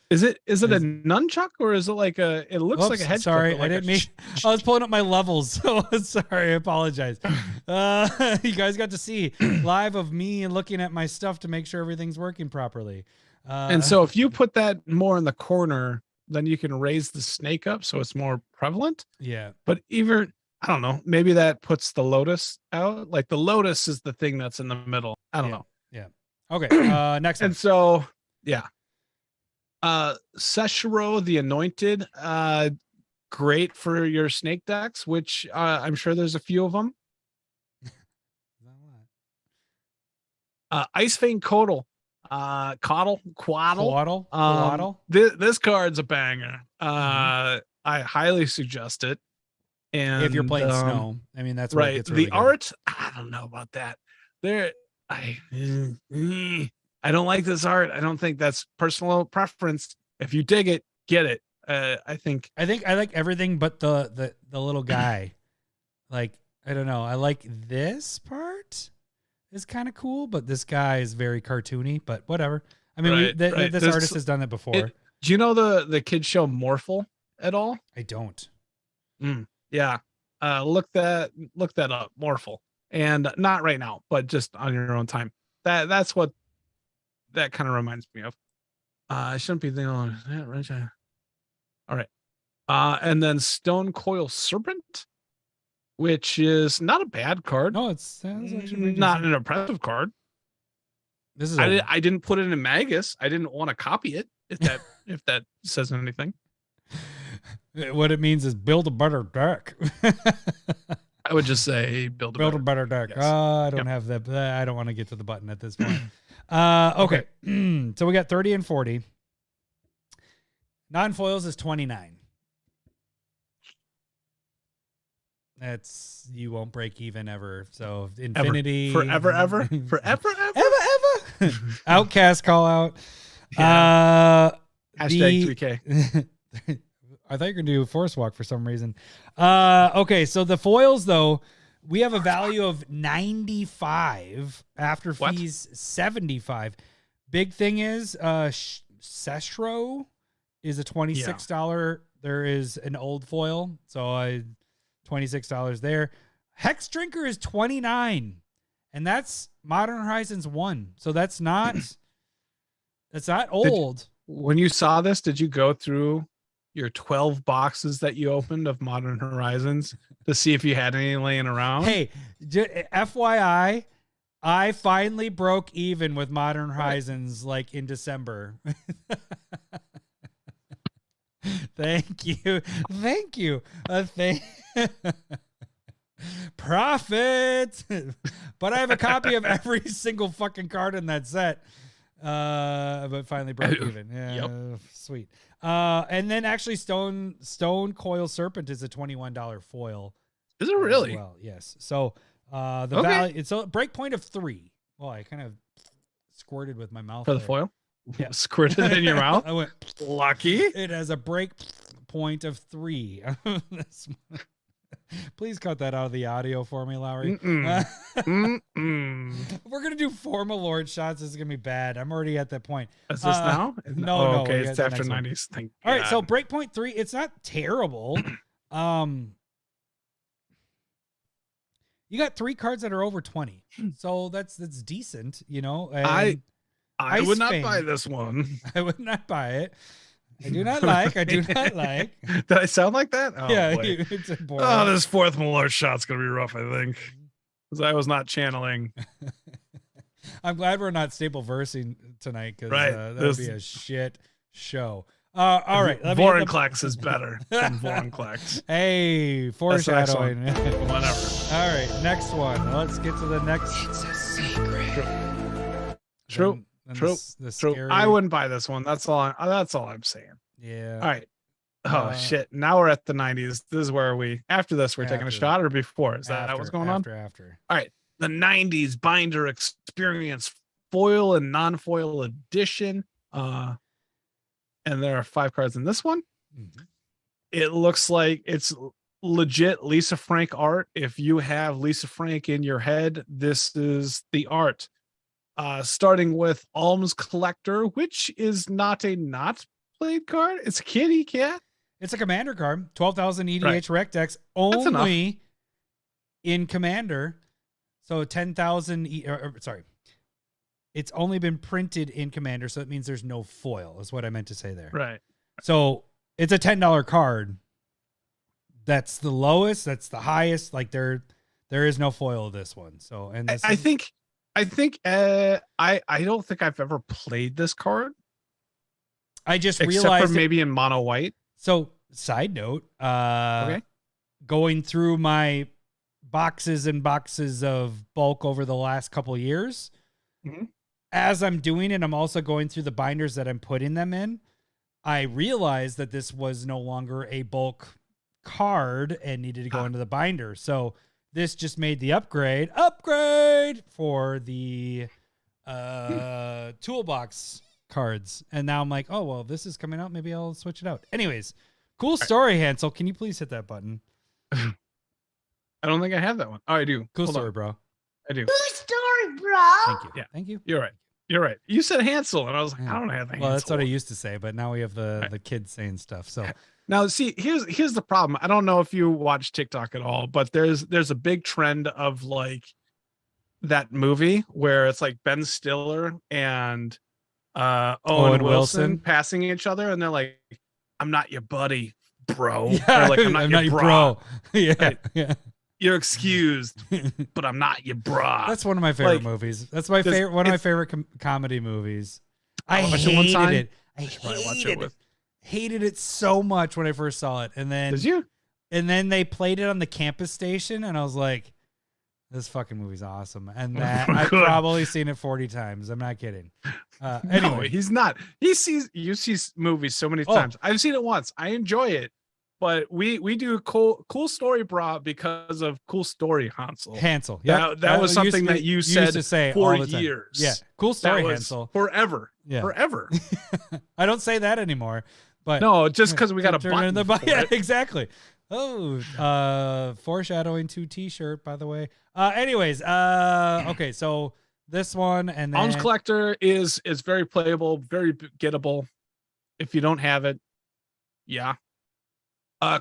Is it a nunchuck, or is it like a? It looks like a hedge. Sorry, clipper, like I didn't mean. I was pulling up my levels, so sorry. I apologize. You guys got to see live of me and looking at my stuff to make sure everything's working properly. And so, if you put that more in the corner, then you can raise the snake up so it's more prevalent. Yeah, but even I don't know. Maybe that puts the lotus out. Like the lotus is the thing that's in the middle. I don't know. Yeah. Okay. Next one. And so, Seshiro the Anointed, great for your snake decks, which I'm sure there's a few of them. Ice Fang Quaddle. Quaddle. Quaddle. This card's a banger. I highly suggest it. And If you're playing snow, I mean that's right. It's really the good. art, I don't know about that. I don't like this art. I don't think that's personal preference. If you dig it, get it. I think I like everything but the little guy. Like, I don't know. I like this part is kind of cool, but this guy is very cartoony, but whatever. I mean, this artist has done it before. Do you know the kids show Morphle at all? I don't. Yeah. Look that up, Morphle. And not right now, but just on your own time. That's what that kind of reminds me of. I shouldn't be thinking on right. All right. And then Stone Coil Serpent, which is not a bad card. No, it's actually not an impressive card. This is I didn't put it in Magus. I didn't want to copy it. If that says anything. What it means is build a better deck. I would just say build a better deck. Yes. I don't have that. I don't want to get to the button at this point. Okay. So we got 30 and 40. Non-foils is 29. That's, you won't break even ever. So infinity. Forever. Outcast call out. Yeah. Hashtag 3K. I thought you were going to do a force walk for some reason. Okay, so the foils, though, we have a value of 95 after fees 75. Big thing is Sestro is a $26. There is an old foil, so $26 there. Hex Drinker is 29, and that's Modern Horizons 1. So that's not old. When you saw this, did you go through your 12 boxes that you opened of Modern Horizons to see if you had any laying around? Hey, FYI, I finally broke even with Modern Horizons like in December. Thank you. Profit. But I have a copy of every single fucking card in that set. But finally broke even. Yeah, sweet. And then actually Stone Coil Serpent is a $21 foil. Is it really? Well, yes. So the value, it's a break point of 3. Well, I kind of squirted with my mouth for the there. foil. Yeah. Squirted it in your mouth. I went lucky. It has a break point of 3. Please cut that out of the audio for me, Lowery. We're gonna do formal Lord shots. This is gonna be bad. I'm already at that point. Is this now? No. Okay, it's after 90s. Thank All right, God. so breakpoint 3. It's not terrible. You got 3 cards that are over 20, so that's decent. You know, I would not Fang. buy this one. I would not buy it. I do not like. Did I sound like that? Oh, yeah, boy. it's a boy. Oh, this fourth Malort shot's gonna be rough, I think, because I was not channeling. I'm glad we're not staple versing tonight, because that would be a shit show. All right, Vorinclex is better than Vorinclex. Hey, foreshadowing. Whatever. All right, next one. Let's get to the next. It's a secret. True. True. The True. scary... I wouldn't buy this one. That's all I'm saying. Yeah. All right. Oh shit. Now we're at the 90s. This is where after this we're taking a shot, or before? Is that what's going on? After. All right. The 90s binder experience foil and non-foil edition. And there are 5 cards in this one. Mm-hmm. It looks like it's legit Lisa Frank art. If you have Lisa Frank in your head, this is the art. Starting with Alms Collector, which is not played card. It's a kitty cat. It's a commander card. 12,000 EDH Right. rec decks only in commander. So 10,000. Sorry. It's only been printed in commander, so it means there's no foil, is what I meant to say there. Right. So it's a $10 card. That's the lowest. That's the highest. Like there is no foil of this one. So and this I think I don't think I've ever played this card. I just except realized for maybe in mono white. So side note, Okay. going through my boxes and boxes of bulk over the last couple of years, as I'm doing it, I'm also going through the binders that I'm putting them in. I realized that this was no longer a bulk card and needed to go into the binder. So this just made the upgrade for the toolbox cards. And now I'm like, oh, well, this is coming out. Maybe I'll switch it out. Anyways, cool story, Hansel. Can you please hit that button? I don't think I have that one. Oh, I do. Cool Hold story, on. bro. I do. Cool story, bro. Thank you. Yeah. Thank you. You're right. You're right. You said Hansel, and I was like, I don't have Hansel. Well, that's what I used to say, but now we have the kids saying stuff. So now, see, here's the problem. I don't know if you watch TikTok at all, but there's a big trend of like that movie where it's like Ben Stiller and Owen Wilson passing each other, and they're like, "I'm not your buddy, bro." Yeah, or like, I'm not your bro. Yeah, Right. yeah. You're excused, but I'm not your bra. That's one of my favorite Like, movies. That's my favorite. One of my favorite comedy movies. I watched it one time. hated it. I should probably watch it hated it. Hated it so much when I first saw it, and then Did you? And then they played it on the campus station, and I was like, "This fucking movie's awesome." And that I've probably seen it 40 times. I'm not kidding. Anyway, No, he's not. You see movies so many times. I've seen it once. I enjoy it. But we do cool story, bra, because of cool story, Hansel. Yeah, that was something that you said used to say for all the time. years. Yeah, cool story, That was Hansel. Forever. Yeah, forever. I don't say that anymore. But no, just because we got a turn in button. Yeah, exactly. Oh, foreshadowing to T-shirt, by the way. Anyways, okay, so this one and then Arms Collector is very playable, very gettable. If you don't have it, yeah.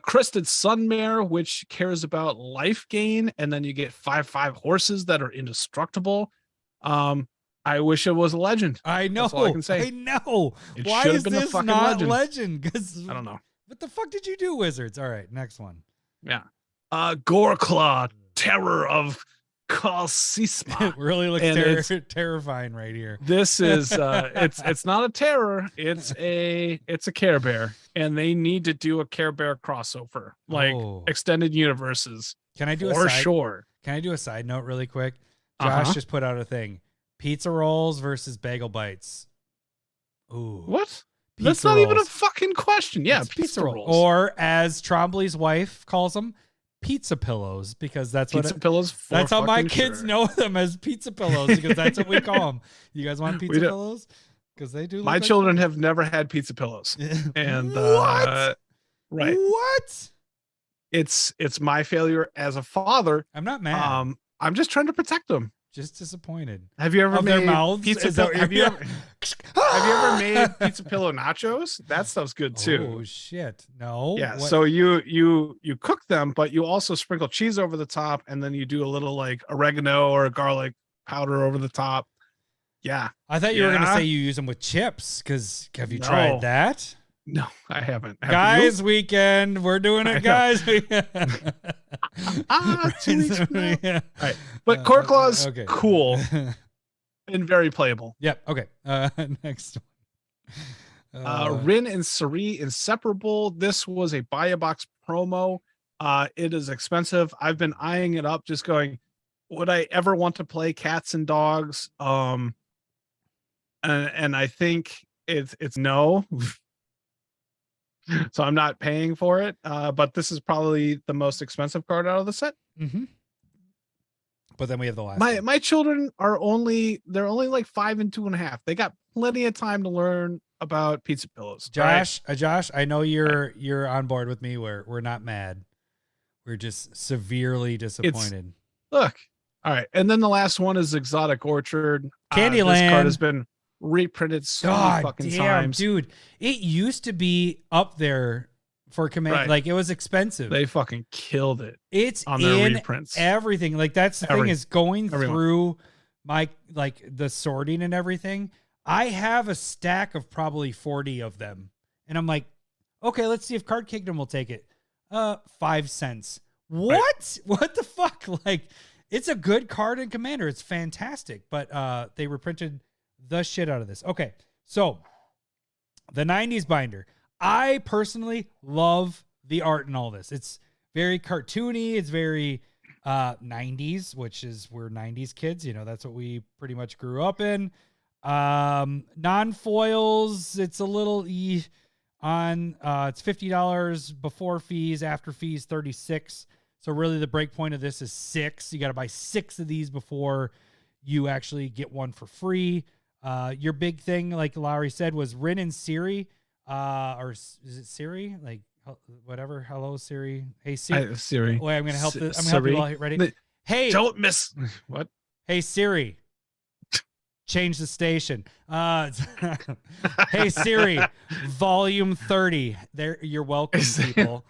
Crested Sunmare, which cares about life gain, and then you get 5/5 horses that are indestructible. I wish it was a legend. I know. That's all I can say. I know. It Why should is have been a this fucking not legend. Because I don't know. What the fuck did you do, Wizards? All right, next one. Yeah. Goreclaw, Terror of Kalsisma. It really looks terrifying right here. This is it's not a terror, it's a Care Bear, and they need to do a Care Bear crossover, like extended universes. Can I do for a side, sure? Can I do a side note really quick? Josh just put out a thing: pizza rolls versus bagel bites. Ooh, What? Pizza That's not even a rolls. fucking question. Yeah, It's pizza rolls. or as Trombley's wife calls them, pizza pillows, because that's pizza what pillows. For that's how my fucking kids sure. know them, as pizza pillows, because that's what we call them. You guys want pizza don't- pillows? Because they do. Look My like children have never had pizza pillows, and What? right, What? it's my failure as a father. I'm not mad. I'm just trying to protect them. Just disappointed. Have you ever Of made their mouths? pizza? Is that what Have you you're- ever? Have you ever made pizza pillow nachos? That stuff's good too. Oh shit! No. Yeah. What- So you cook them, but you also sprinkle cheese over the top, and then you do a little like oregano or garlic powder over the top. Yeah. I thought you were gonna Yeah. say you use them with chips. Because have you No. tried that? No, I haven't. Have Guys weekend, we're doing I it, know. guys. 2 weeks from now. Yeah. All right. But Goreclaw's okay. cool and very playable. Yep. Okay. Next one. Rin and Sari Inseparable. This was a buy a box promo. It is expensive. I've been eyeing it up, just going, would I ever want to play cats and dogs? And I think it's no. So I'm not paying for it. But this is probably the most expensive card out of the set. Mm-hmm. But then we have the last. one. My children are only like 5 and 2.5. They got plenty of time to learn about pizza pillows. Josh, Josh, I know you're on board with me. We're not mad. We're just severely disappointed. Look. All right. And then the last one is Exotic Orchard. Candyland. This card has been reprinted so many God fucking damn, times. dude! It used to be up there for command. Right. Like it was expensive. They fucking killed it It's on their in reprints. everything. Like that's the thing, Everything. is going Everyone. through my like the sorting and everything. I have a stack of probably 40 of them, and I'm like, okay, let's see if Card Kingdom will take it. 5 cents. What? Right. What the fuck? Like, it's a good card in Commander. It's fantastic, but they reprinted the shit out of this. Okay, so the 90s binder. I personally love the art in all this. It's very cartoony. It's very 90s, which is we're 90s kids. You know, that's what we pretty much grew up in. Non-foils, it's a little on it's $50 before fees, after fees $36. So really the break point of this is 6. You got to buy 6 of these before you actually get one for free. Your big thing, like Lowery said, was Rin and Siri, or is it Siri? Like whatever. Hello Siri. Hey Siri. Siri. Wait, I'm gonna help. I'm gonna help Siri. you all. Ready? Hey, Don't miss what? Hey Siri. Change the station. Hey Siri, volume 30. There, you're welcome, people.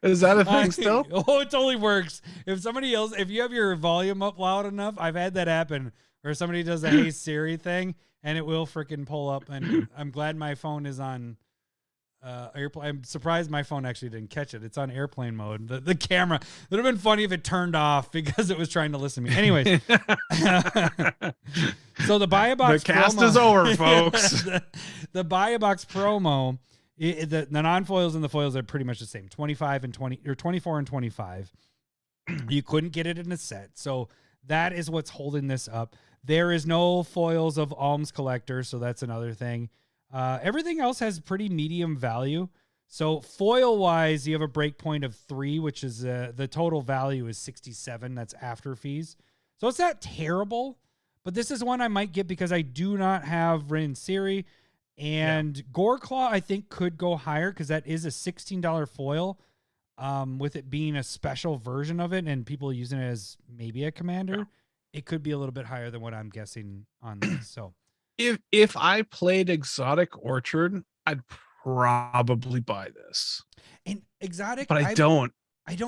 Is that a thing still? Oh, it totally works. If somebody else, if you have your volume up loud enough, I've had that happen where somebody does a Hey Siri thing and it will freaking pull up. And I'm glad my phone is on airplane. I'm surprised my phone actually didn't catch it. It's on airplane mode. The camera. It would have been funny if it turned off because it was trying to listen to me. Anyways, so the buy a box. The cast promo, is over, folks. the buy a box promo. The non-foils and the foils are pretty much the same. 25 and 20 or 24 and 25. You couldn't get it in a set, so that is what's holding this up. There is no foils of Alms Collector, so that's another thing. Everything else has pretty medium value. So foil wise, you have a break point of 3, which is the total value is 67. That's after fees. So it's not terrible, but this is one I might get because I do not have Rin and Siri, and Goreclaw I think could go higher because that is a $16 foil. With it being a special version of it and people using it as maybe a commander, it could be a little bit higher than what I'm guessing on this. So. If I played Exotic Orchard, I'd probably buy this. And Exotic, but I don't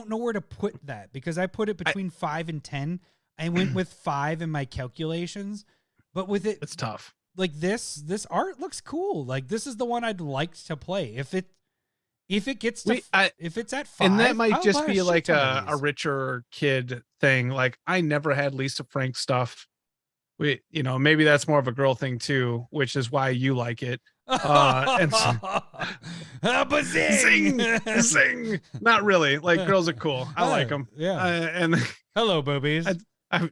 know where to put that because I put it between 5 and 10. I went with 5 in my calculations, but with it, it's tough. Like this art looks cool. Like this is the one I'd like to play. If it gets to, if it's at 5, and that might I'll just buy be like a these. richer kid thing. Like I never had Lisa Frank stuff. Maybe that's more of a girl thing too, which is why you like it. And but zing! Zing! Not really. Like girls are cool. I like them. Yeah. And hello, boobies. I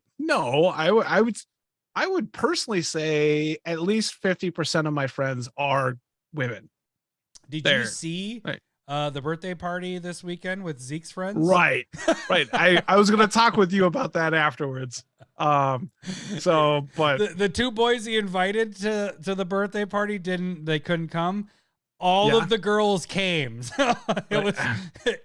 would personally say at least 50% of my friends are women. Did you see the birthday party this weekend with Zeke's friends? Right. I was going to talk with you about that afterwards. But the 2 boys he invited to the birthday party couldn't come. All of the girls came. So it was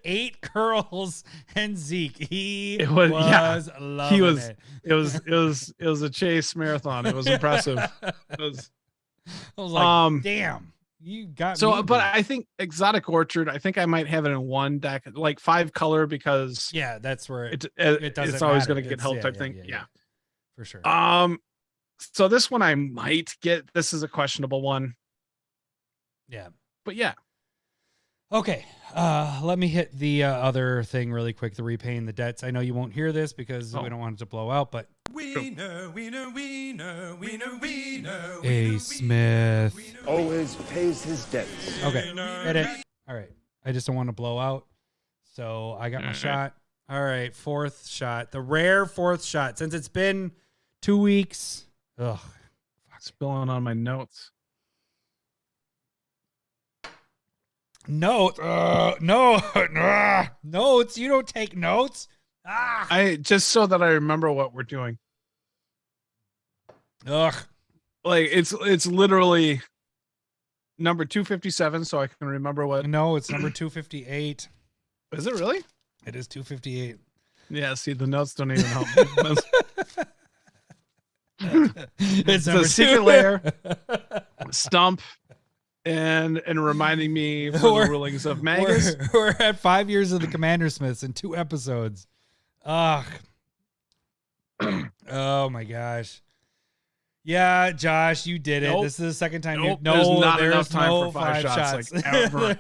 8 girls and Zeke. He was loving it. It was a chase marathon. It was impressive. I was like, damn. You got me. But I think Exotic Orchard, I think I might have it in one deck, like 5 color, because that's where it's always going to get help type thing. Yeah, for sure. So this one I might get. This is a questionable one. Yeah, but yeah. Okay, let me hit the other thing really quick. The repaying the debts. I know you won't hear this because we don't want it to blow out, but we know. A Smith always pays his debts. Okay, edit. All right, I just don't want to blow out, so I got my shot. All right, 4th shot, the rare 4th shot. Since it's been 2 weeks, spilling on my notes. Notes. You don't take notes. I just so that I remember what we're doing. Ugh. Like it's literally number 257, so I can remember what. No, it's number 258. Is it really? It is 258. Yeah. See, the notes don't even help. It's the Secret Lair, Stump. And reminding me for the rulings of Magus. We're at 5 years of the Commander Smiths in 2 episodes. Oh my gosh. Yeah, Josh, you did it. Nope. This is the second time. There's not enough time for 5 shots. Like ever.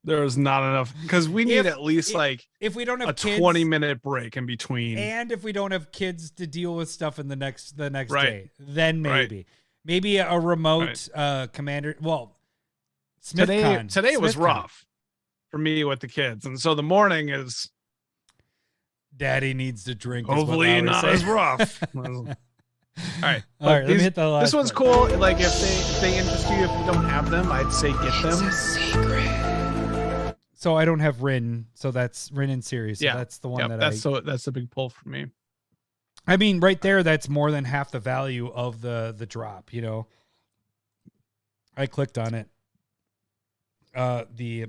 There's not enough because we need at least if we don't have a 20-minute break in between, and if we don't have kids to deal with stuff in the next day, then maybe a remote commander. Well. Today was rough for me with the kids, and so the morning is Daddy needs to drink. is what Hopefully I always not say. as rough. All right. All right, let me hit the last This one's one. cool. Like if they interest you, if you don't have them, I'd say get them. So I don't have Rin, so that's Rin in series. So Yeah. that's the one Yep, that that's the big pull for me. I mean, right there, that's more than half the value of the drop. You know, I clicked on it. The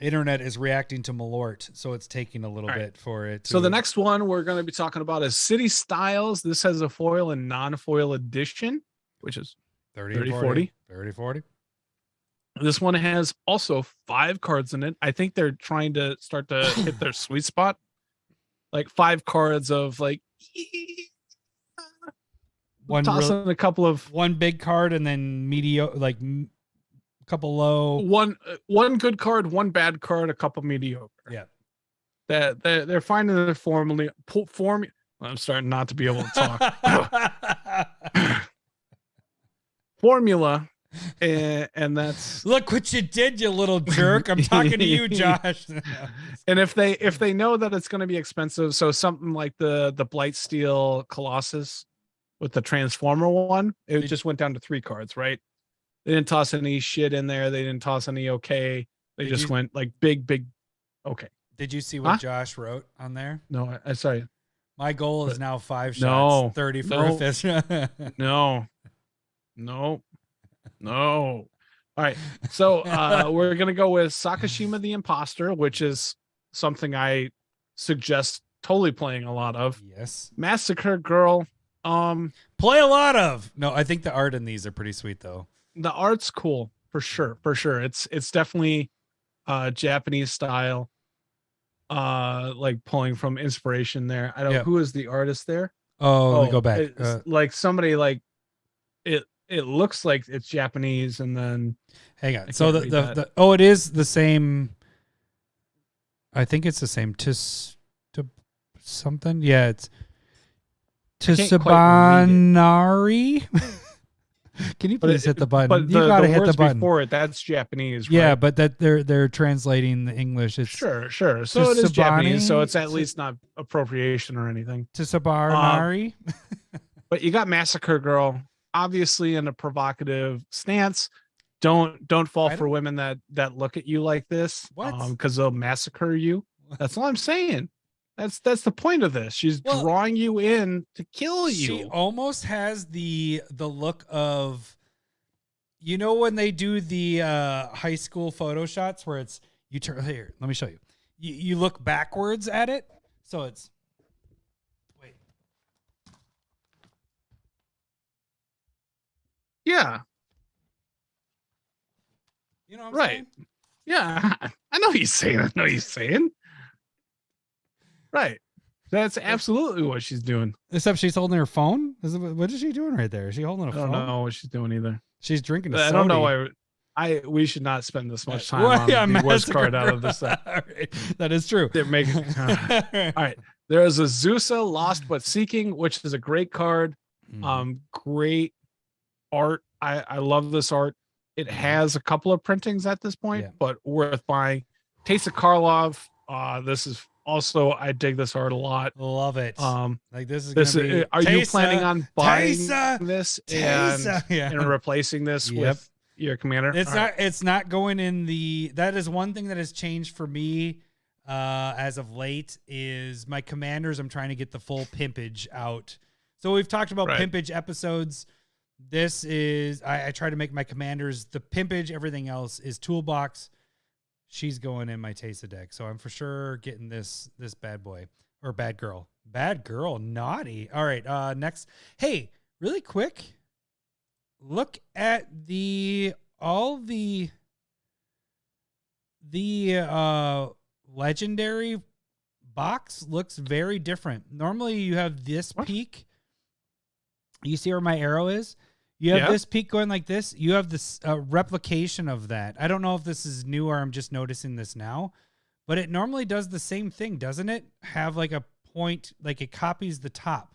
internet is reacting to Malort, so it's taking a little All right. bit for it. So the next one we're going to be talking about is City Styles. This has a foil and non-foil edition, which is 30, 40. 30, 40. This one has also 5 cards in it. I think they're trying to start to hit their sweet spot. Like 5 cards of like tossing a couple of one big card and then mediocre, like a couple low. one good card, one bad card, a couple mediocre. Yeah. That they're finding their form. I'm starting not to be able to talk. Formula. And that's Look what you did, you little jerk. I'm talking to you, Josh. and if they know that it's going to be expensive, so something like the Blightsteel Colossus with the Transformer one, it just went down to 3 cards, right? They didn't toss any shit in there. They didn't toss any okay. They just went like big okay. Did you see what Josh wrote on there? No, I sorry. My goal is now 5 shots, No, 30 for no. a fish. No. All right. So we're gonna go with Sakashima the Imposter, which is something I suggest totally playing a lot of. Yes. Massacre Girl. Play a lot of. No, I think the art in these are pretty sweet though. The art's cool for sure. It's definitely Japanese style. Like pulling from inspiration there. I don't know who is the artist there. Let me go back. It's like somebody like it looks like it's Japanese, and then hang on. So the it is the same. I think it's the same. To something. Yeah, it's Tsubanari. Can you please hit the button? But you gotta hit the words button. before it. That's Japanese. Right? Yeah, but that they're translating the English. It's sure. So it is Japanese. So it's at least not appropriation or anything. Tsubanari. But you got Massacre Girl, obviously in a provocative stance. Don't fall for women that look at you like this. What? Because they'll massacre you. That's all I'm saying. That's the point of this. She's drawing you in to kill you. She almost has the look of, you know, when they do the high school photo shots where it's you turn here. Let me show you. You look backwards at it, so it's wait. Yeah. You know what I'm Right. saying? Yeah. I know what he's saying. Right. That's absolutely what she's doing. Except she's holding her phone. What is she doing right there? Is she holding a phone? I don't know what she's doing either. She's drinking a I soda. don't know why we should not spend this much time on the worst card out of this set. Right. That is true. They're making all right. There is a Zusa Lost But Seeking, which is a great card. Great art. I love this art. It has a couple of printings at this point, but worth buying. Taste of Karlov. This is also, I dig this art a lot. Love it. Like this is gonna be are you planning on buying Taysa, this Taysa, and replacing this with your commander? It's not going in the. That is one thing that has changed for me as of late is my commanders. I'm trying to get the full pimpage out. So we've talked about pimpage episodes. This is I try to make my commanders the pimpage. Everything else is toolbox. She's going in my Taysa deck, so I'm for sure getting this bad boy or bad girl. Bad girl, naughty. All right, next. Hey, really quick, look at all the legendary box looks very different. Normally, you have this peak. You see where my arrow is? You have this peak going like this. You have this replication of that. I don't know if this is new or I'm just noticing this now, but it normally does the same thing, doesn't it? Have like a point, like it copies the top.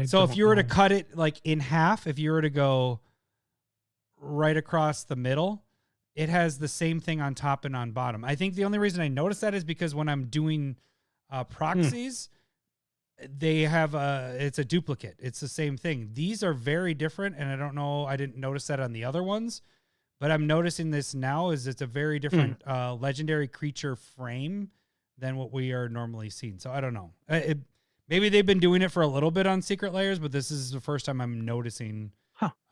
So if you were to cut it like in half, if you were to go right across the middle, it has the same thing on top and on bottom. I think the only reason I notice that is because when I'm doing Proxies, they have it's a duplicate. It's the same thing. These are very different, and I don't know. I didn't notice that on the other ones, but I'm noticing this now. Is it's a very different legendary creature frame than what we are normally seeing. So I don't know. Maybe they've been doing it for a little bit on Secret Lairs, but this is the first time I'm noticing.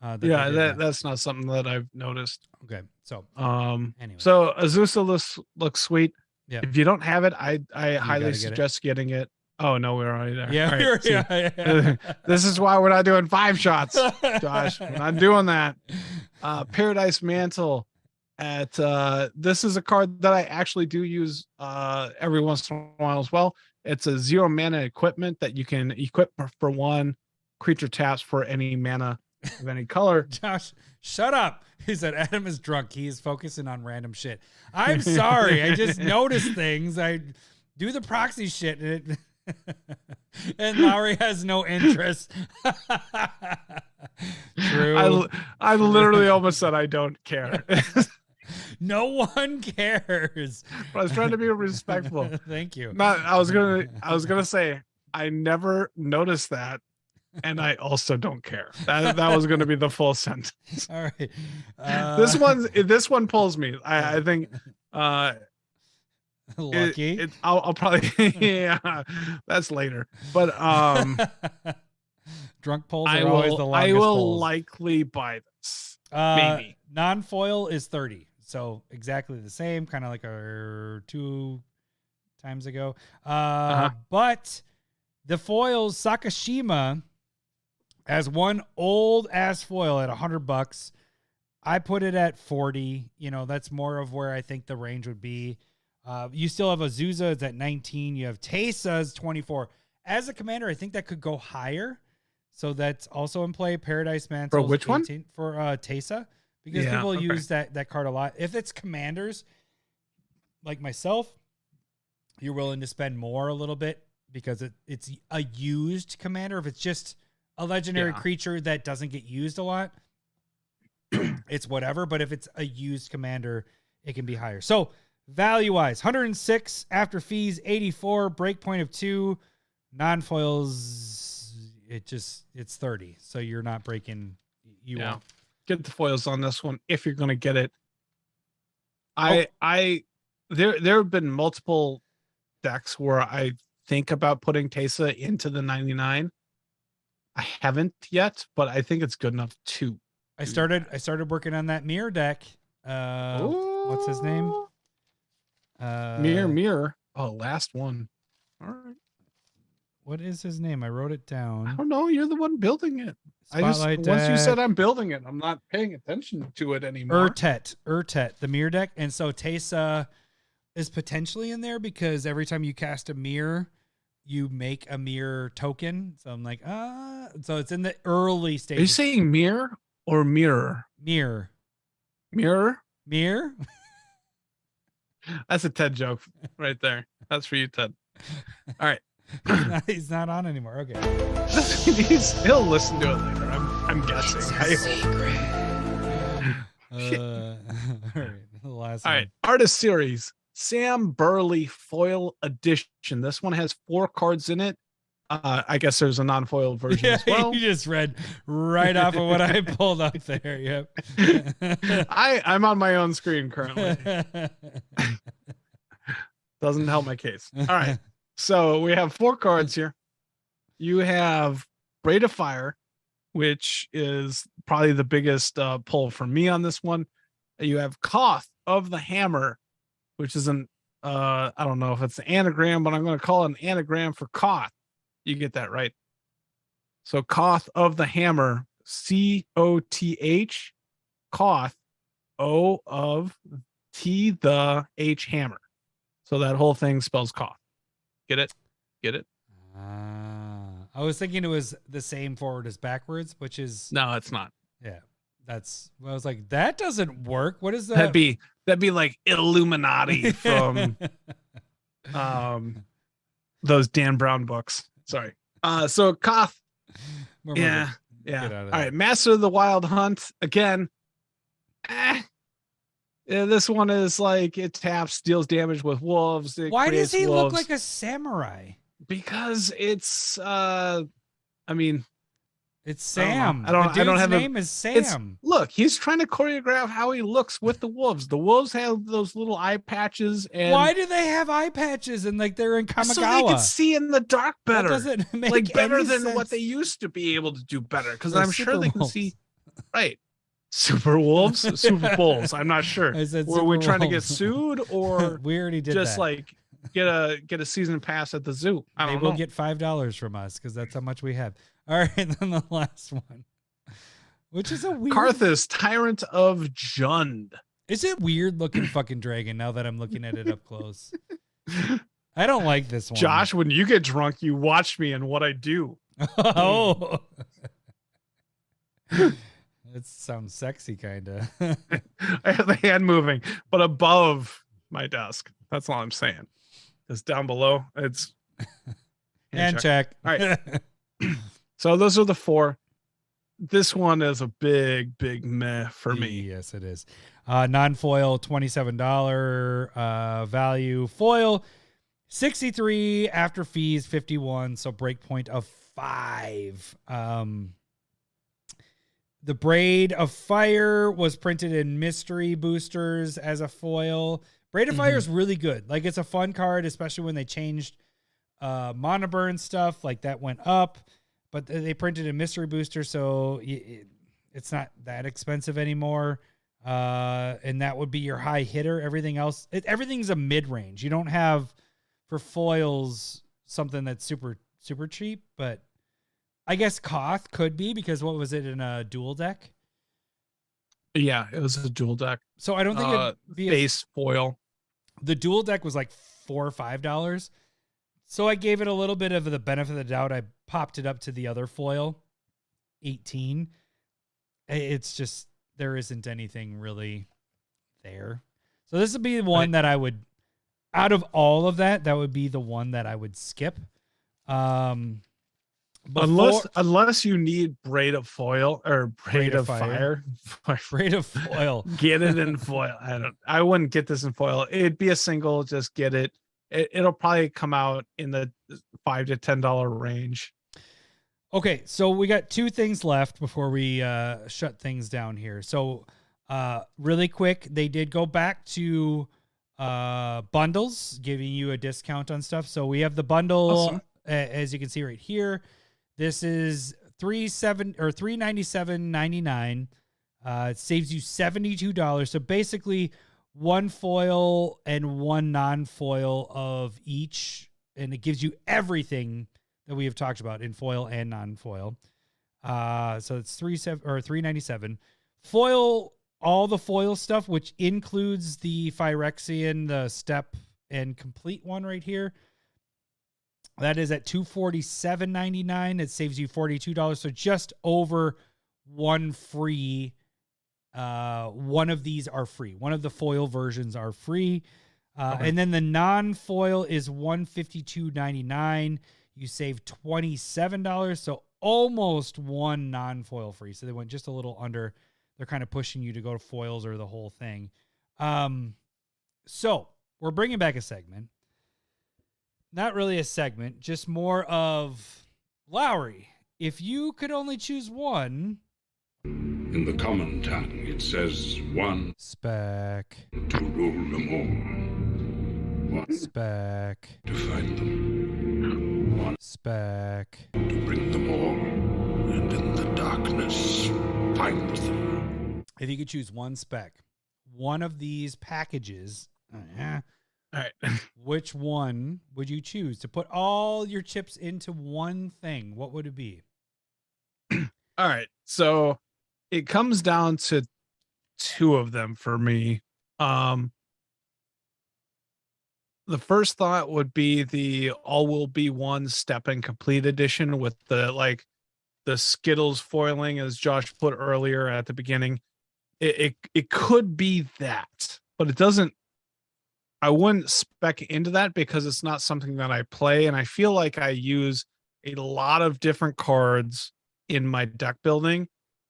That's not something that I've noticed. Okay, so anyway. So Azusa looks sweet. Yeah. If you don't have it, I highly get suggest getting it. Oh no, we're already there. Yeah, All right, yeah. This is why we're not doing 5 shots, Josh. We're not doing that. Paradise Mantle. This is a card that I actually do use every once in a while as well. It's a 0 mana equipment that you can equip for 1 creature taps for any mana of any color. Josh, shut up. He said Adam is drunk. He is focusing on random shit. I'm sorry. I just noticed things. I do the proxy shit and Lowery has no interest. True. I literally almost said I don't care. No one cares. But I was trying to be respectful. Thank you. I was gonna say I never noticed that, and I also don't care. That was gonna be the full sentence. All right. This one pulls me. I think lucky. I'll probably yeah, that's later. But drunk pulls are always the longest I will pulls. likely buy this. Maybe. Non-foil is 30. So exactly the same, kind of like our 2 times ago. But the foils, Sakashima as one old ass foil at $100. I put it at 40. You know, that's more of where I think the range would be. You still have Azusa, it's at 19. You have Teysa's 24. As a commander, I think that could go higher. So that's also in play. Paradise Mantle. For which 18, one? For Teysa. Because people use that card a lot. If it's commanders, like myself, you're willing to spend more a little bit because it's a used commander. If it's just a legendary creature that doesn't get used a lot, it's whatever. But if it's a used commander, it can be higher. So value-wise, 106 after fees, 84, breakpoint of 2, non-foils, it's 30. So you're not breaking. You won't. Get the foils on this one if you're going to get it. There have been multiple decks where I think about putting Teysa into the 99. I haven't yet, but I think it's good enough to. I started working on that mirror deck. What's his name? Mirror. Oh, last one. All right. What is his name? I wrote it down. I don't know. You're the one building it. Spotlight once you said I'm building it, I'm not paying attention to it anymore. Urtet, the mirror deck. And so Teysa is potentially in there because every time you cast a mirror, you make a mirror token. So I'm like, so it's in the early stages. Are you saying mirror or mirror? Mirror. Mirror? Mirror? That's a Ted joke right there. That's for you, Ted. All right. He's not on anymore. Okay. He'll listen to it later. I'm guessing. All right. All right. Artist series. Sam Burley foil edition. This one has 4 cards in it. I guess there's a non-foil version as well. You just read right off of what I pulled up there. Yep. I'm on my own screen currently. Doesn't help my case. All right. So we have 4 cards here. You have Braid of Fire, which is probably the biggest pull for me on this one. You have Koth of the Hammer, which is an I don't know if it's an anagram, but I'm going to call it an anagram for Koth. You get that right. So Koth of the Hammer, C-O-T-H, Koth, O of T the H hammer. So that whole thing spells Koth. Get it? Get it? I was thinking it was the same forward as backwards, which is no, it's not. Yeah, that's. I was like, that doesn't work. What is that? That'd be like Illuminati from those Dan Brown books. Sorry. So Koth. Yeah. All right. Master of the Wild Hunt again. This one is like it taps, deals damage with wolves. Why does he look wolves. like a samurai? Because it's I mean, It's Sam. I don't The dude's have name is Sam. Look, he's trying to choreograph how he looks with the wolves. The wolves have those little eye patches, and Why do they have eye patches and like they're in Kamigawa? so they can see in the dark better. That doesn't make like better any than sense. what they used to be able to do better. Because The I'm sure they can Super see. Right. Super wolves, super bulls. I'm not sure. I said Were we Super trying to get Wolves. sued or We already did just that. like get a season pass at the zoo? I They don't will know. get $5 from us because that's how much we have. All right, then the last one, which is a weird. Karthus, Tyrant of Jund. Is it weird looking fucking dragon now that I'm looking at it up close? I don't like this one. Josh, when you get drunk, you watch me and what I do. Oh. That sounds sexy, kind of. I have the hand moving, but above my desk. That's all I'm saying. Because down below, it's And check. All right. So those are the 4. This one is a big meh for me. Yes, it is. Non-foil, $27 value. Foil, 63 after fees, 51. So breakpoint of 5. The Braid of Fire was printed in mystery boosters as a foil. Braid of Fire is really good. Like, it's a fun card, especially when they changed Mana Burn stuff. Like, that went up. But they printed a mystery booster, so it's not that expensive anymore. And that would be your high hitter. Everything else, everything's a mid-range. You don't have, for foils, something that's super, super cheap, but I guess Koth could be, because what was it in a dual deck? Yeah, it was a dual deck. So I don't think it'd be base foil. The dual deck was like $4 or $5. So I gave it a little bit of the benefit of the doubt. I popped it up to the other foil, 18. It's just, there isn't anything really there. So this would be the one that I would, out of all of that, that would be the one that I would skip. Unless you need Braid of Foil or Braid of Fire. Braid of Foil. Get it in foil. I wouldn't get this in foil. It'd be a single, just get it. It'll probably come out in the $5 to $10 range. Okay, so we got 2 things left before we shut things down here. So really quick, they did go back to bundles, giving you a discount on stuff. So we have the bundle, awesome. As you can see right here. This is $397.99. It saves you $72. So basically, 1 foil and 1 non-foil of each, and it gives you everything that we have talked about in foil and non-foil. So it's $397. Foil, all the foil stuff, which includes the Phyrexian, the step and complete one right here. That is at $247.99. It saves you $42. So just over 1 free. One of these are free. One of the foil versions are free. And then the non-foil is $152.99. You save $27. So almost 1 non-foil free. So they went just a little under. They're kind of pushing you to go to foils or the whole thing. So we're bringing back a segment. Not really a segment, just more of Lowery. If you could only choose one. In the common tongue, it says 1 Spec to rule them all. 1 Spec to fight them. 1 Spec to bring them all. And in the darkness, find them. If you could choose one spec, one of these packages, All right. which one would you choose to put all your chips into one thing? What would it be? All right. So it comes down to 2 of them for me. The first thought would be the All Will Be One Step and Complete edition with the Skittles foiling, as Josh put earlier at the beginning. It could be that, but it doesn't. I wouldn't spec into that because it's not something that I play, and I feel like I use a lot of different cards in my deck building,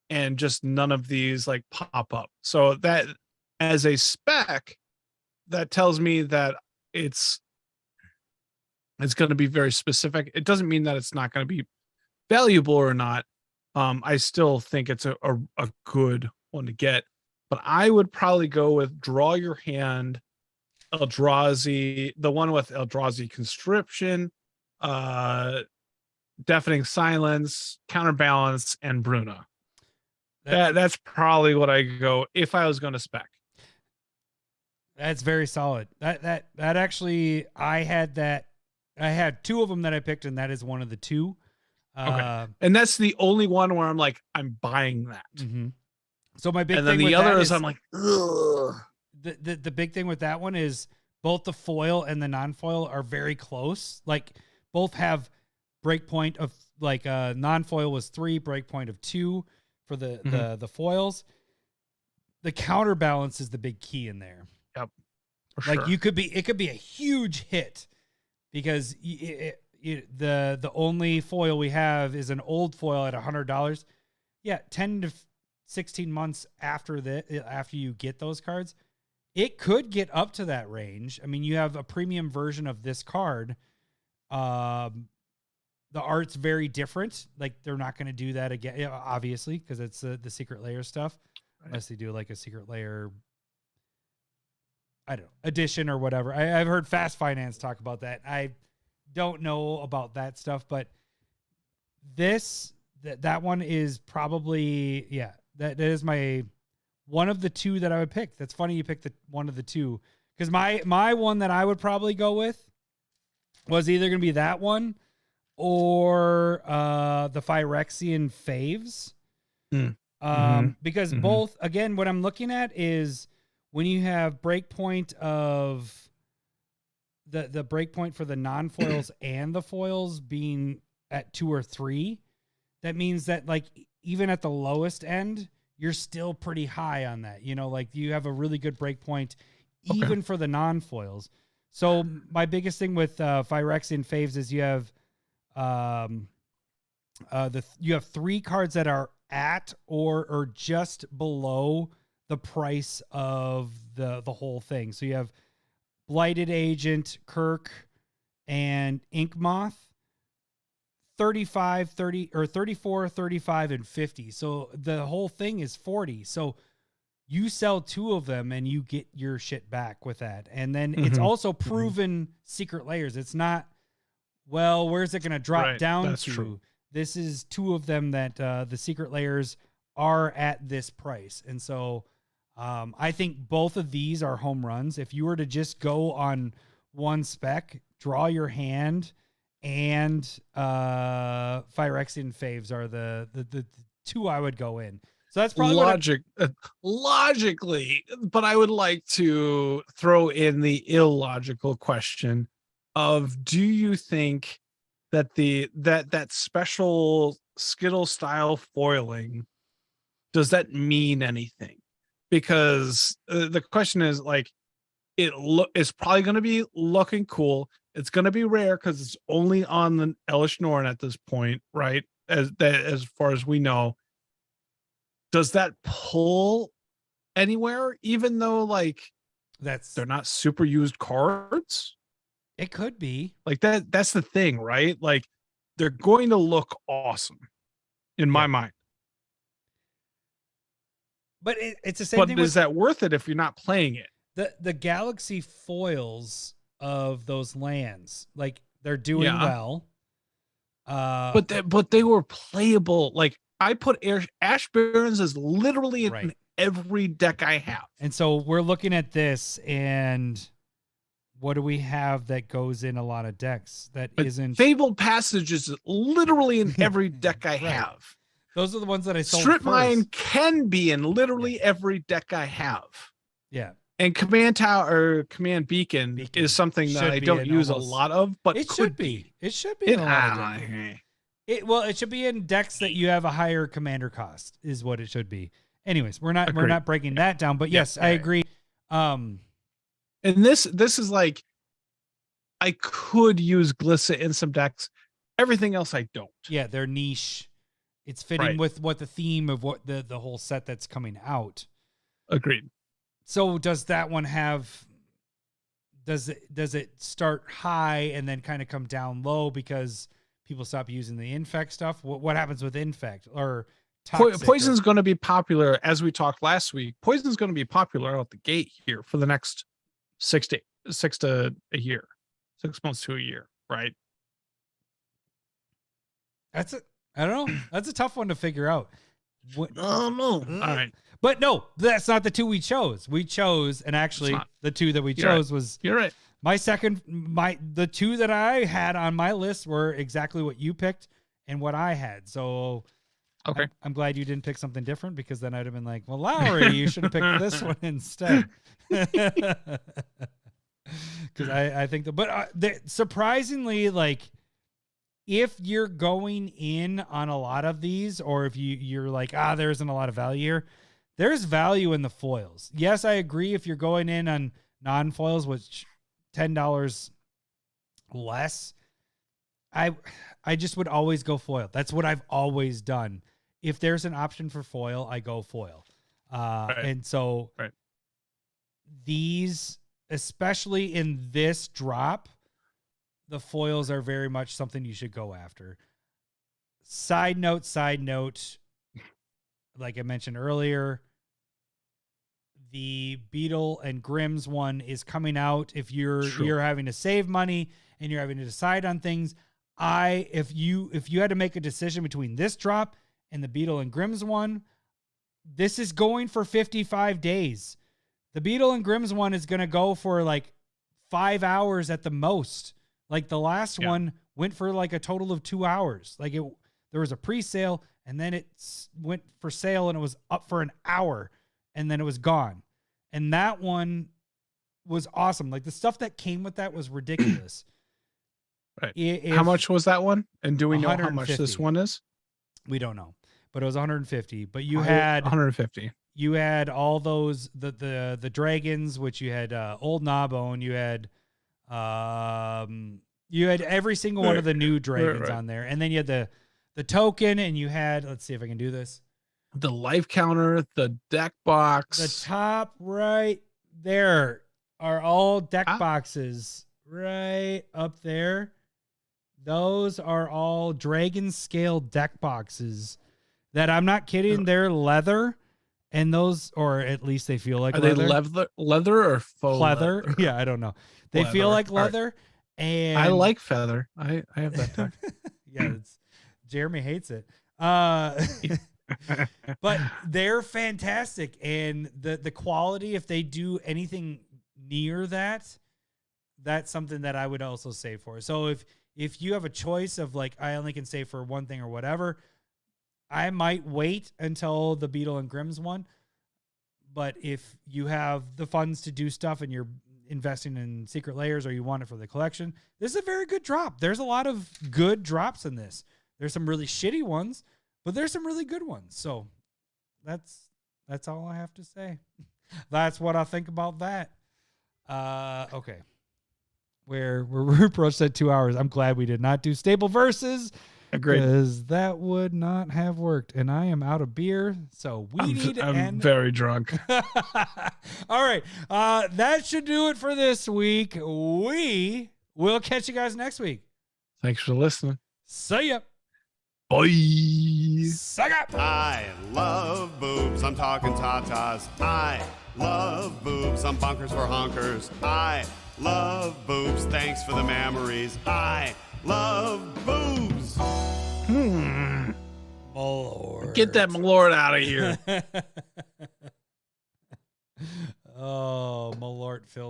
and just none of these like pop up. So as a spec, that tells me that it's going to be very specific. It doesn't mean that it's not going to be valuable or not. I still think it's a good one to get, but I would probably go with Draw Your Hand, Eldrazi, the one with Eldrazi Conscription, Deafening Silence, Counterbalance, and Bruna. That's probably what I go if I was going to spec. That's very solid. That actually, I had two of them that I picked, and that is one of the two. Okay. And that's the only one where I'm like, I'm buying that. Mm-hmm. So my big and thing then the with other that is I'm like, ugh. The big thing with that one is both the foil and the non-foil are very close. Like both have breakpoint of like non-foil was 3, breakpoint of 2 for the foils. The counterbalance is the big key in there. Yep. Like it could be a huge hit because the only foil we have is an old foil at $100. Yeah, 10 to 16 months after you get those cards, it could get up to that range. I mean, you have a premium version of this card. The art's very different. Like they're not going to do that again, obviously, because it's the Secret Lair stuff, unless they do like a Secret Lair, I don't know, edition or whatever. I've heard Fast Finance talk about that. I don't know about that stuff, but that one is probably, yeah, that is my one of the two that I would pick. That's funny you picked the one of the two, because my one that I would probably go with was either going to be that one or the Phyrexian Faves. Because both, again, what I'm looking at is when you have breakpoint of the breakpoint for the non-foils and the foils being at 2 or 3, that means that like even at the lowest end, you're still pretty high on that. You know, like you have a really good breakpoint even for the non-foils. So my biggest thing with Phyrexian Faves is you have you have 3 cards that are at or just below the price of the whole thing. So you have Blighted Agent, Kirk, and Ink Moth. 35, 30, or 34, 35, and 50. So the whole thing is 40. So you sell 2 of them and you get your shit back with that. And then it's also proven Secret Lairs. It's not, well, where's it going to drop down That's to? true. This is 2 of them that the Secret Lairs are at this price. And so I think both of these are home runs. If you were to just go on one spec, Draw Your Hand and Phyrexian Faves are the 2 I would go in. So that's probably logically, but I would like to throw in the illogical question of, do you think that that special Skittle style foiling, does that mean anything? Because the question is like, it's probably going to be looking cool. It's going to be rare because it's only on the Elish Norn at this point, right? As far as we know. Does that pull anywhere, even though like they're not super used cards? It could be like that. That's the thing, right? Like they're going to look awesome in my mind. But it's the same thing. But is that worth it if you're not playing it? The Galaxy foils of those lands, like they're doing well. But they were playable. Like I put Ash Barons as literally in every deck I have. And so we're looking at this, and what do we have that goes in a lot of decks that isn't? Fabled Passage is literally in every deck I have. Those are the ones that I sold Strip first. Mine can be in literally every deck I have. Yeah. And Command Tower or Command Beacon is something that I don't use a lot of, but it could should be. It should be in a lot of decks. It should be in decks that you have a higher commander cost, is what it should be. Anyways, we're not breaking that down, but yes, I agree. And this is like, I could use Glissa in some decks. Everything else I don't. Yeah, they're niche. It's fitting with what the theme of what the whole set that's coming out. Agreed. So does that one have? Does it start high and then kind of come down low because people stop using the infect stuff? What happens with infect or toxic? Poison's going to be popular, as we talked last week. Poison's going to be popular out the gate here for the next 6 to a year, 6 months to a year, right? I don't know. That's a tough one to figure out. Oh no! All right, but no, that's not the two we chose. We chose, and actually, the two that we chose was. You're right. The two that I had on my list were exactly what you picked and what I had. So, okay, I'm glad you didn't pick something different because then I'd have been like, well, Lowery, you should have picked this one instead. Because I think surprisingly, like. If you're going in on a lot of these, or if you're like, there isn't a lot of value here, there's value in the foils. Yes, I agree. If you're going in on non-foils, which $10 less, I just would always go foil. That's what I've always done. If there's an option for foil, I go foil. Right. And so these, especially in this drop, the foils are very much something you should go after. Side note, like I mentioned earlier, the Beetle and Grimm's one is coming out. If you're having to save money and you're having to decide on things, if you had to make a decision between this drop and the Beetle and Grimm's one, this is going for 55 days. The Beetle and Grimm's one is going to go for like 5 hours at the most. Like the last one went for like a total of 2 hours. Like there was a pre-sale and then it went for sale and it was up for an hour and then it was gone. And that one was awesome. Like the stuff that came with that was ridiculous. Right. How much was that one? And do we know how much this one is? We don't know, but it was 150. But you had 150. You had all those the dragons, which you had Old Gnawbone. You had every single one of the new dragons on there, and then you had the token, and you had, let's see if I can do this, the life counter, the deck box. The top right there are all deck boxes right up there. Those are all dragon scale deck boxes that, I'm not kidding, they're leather, and those, or at least they feel like are leather. They leather or faux leather? Yeah, I don't know. They feel like leather. And I like feather. I have that deck. Yeah, Jeremy hates it. But they're fantastic, and the quality, if they do anything near that, that's something that I would also save for. So if you have a choice of like, I only can save for one thing or whatever, I might wait until the Beetle and Grimm's one. But if you have the funds to do stuff and you're investing in Secret Lairs or you want it for the collection, this is a very good drop. There's a lot of good drops in this. There's some really shitty ones, but there's some really good ones. So that's all I have to say. That's what I think about that. Okay. We're approached at 2 hours. I'm glad we did not do Stable Versus. Agreed. Because that would not have worked. And I am out of beer, so we need to end. I'm very drunk. All right. That should do it for this week. We will catch you guys next week. Thanks for listening. See ya. Bye. Suck up. I love boobs. I'm talking tatas. I love boobs. I'm bonkers for honkers. I love boobs. Thanks for the memories. I love boobs. Malort. Get that Malort out of here. Oh, Malort filled.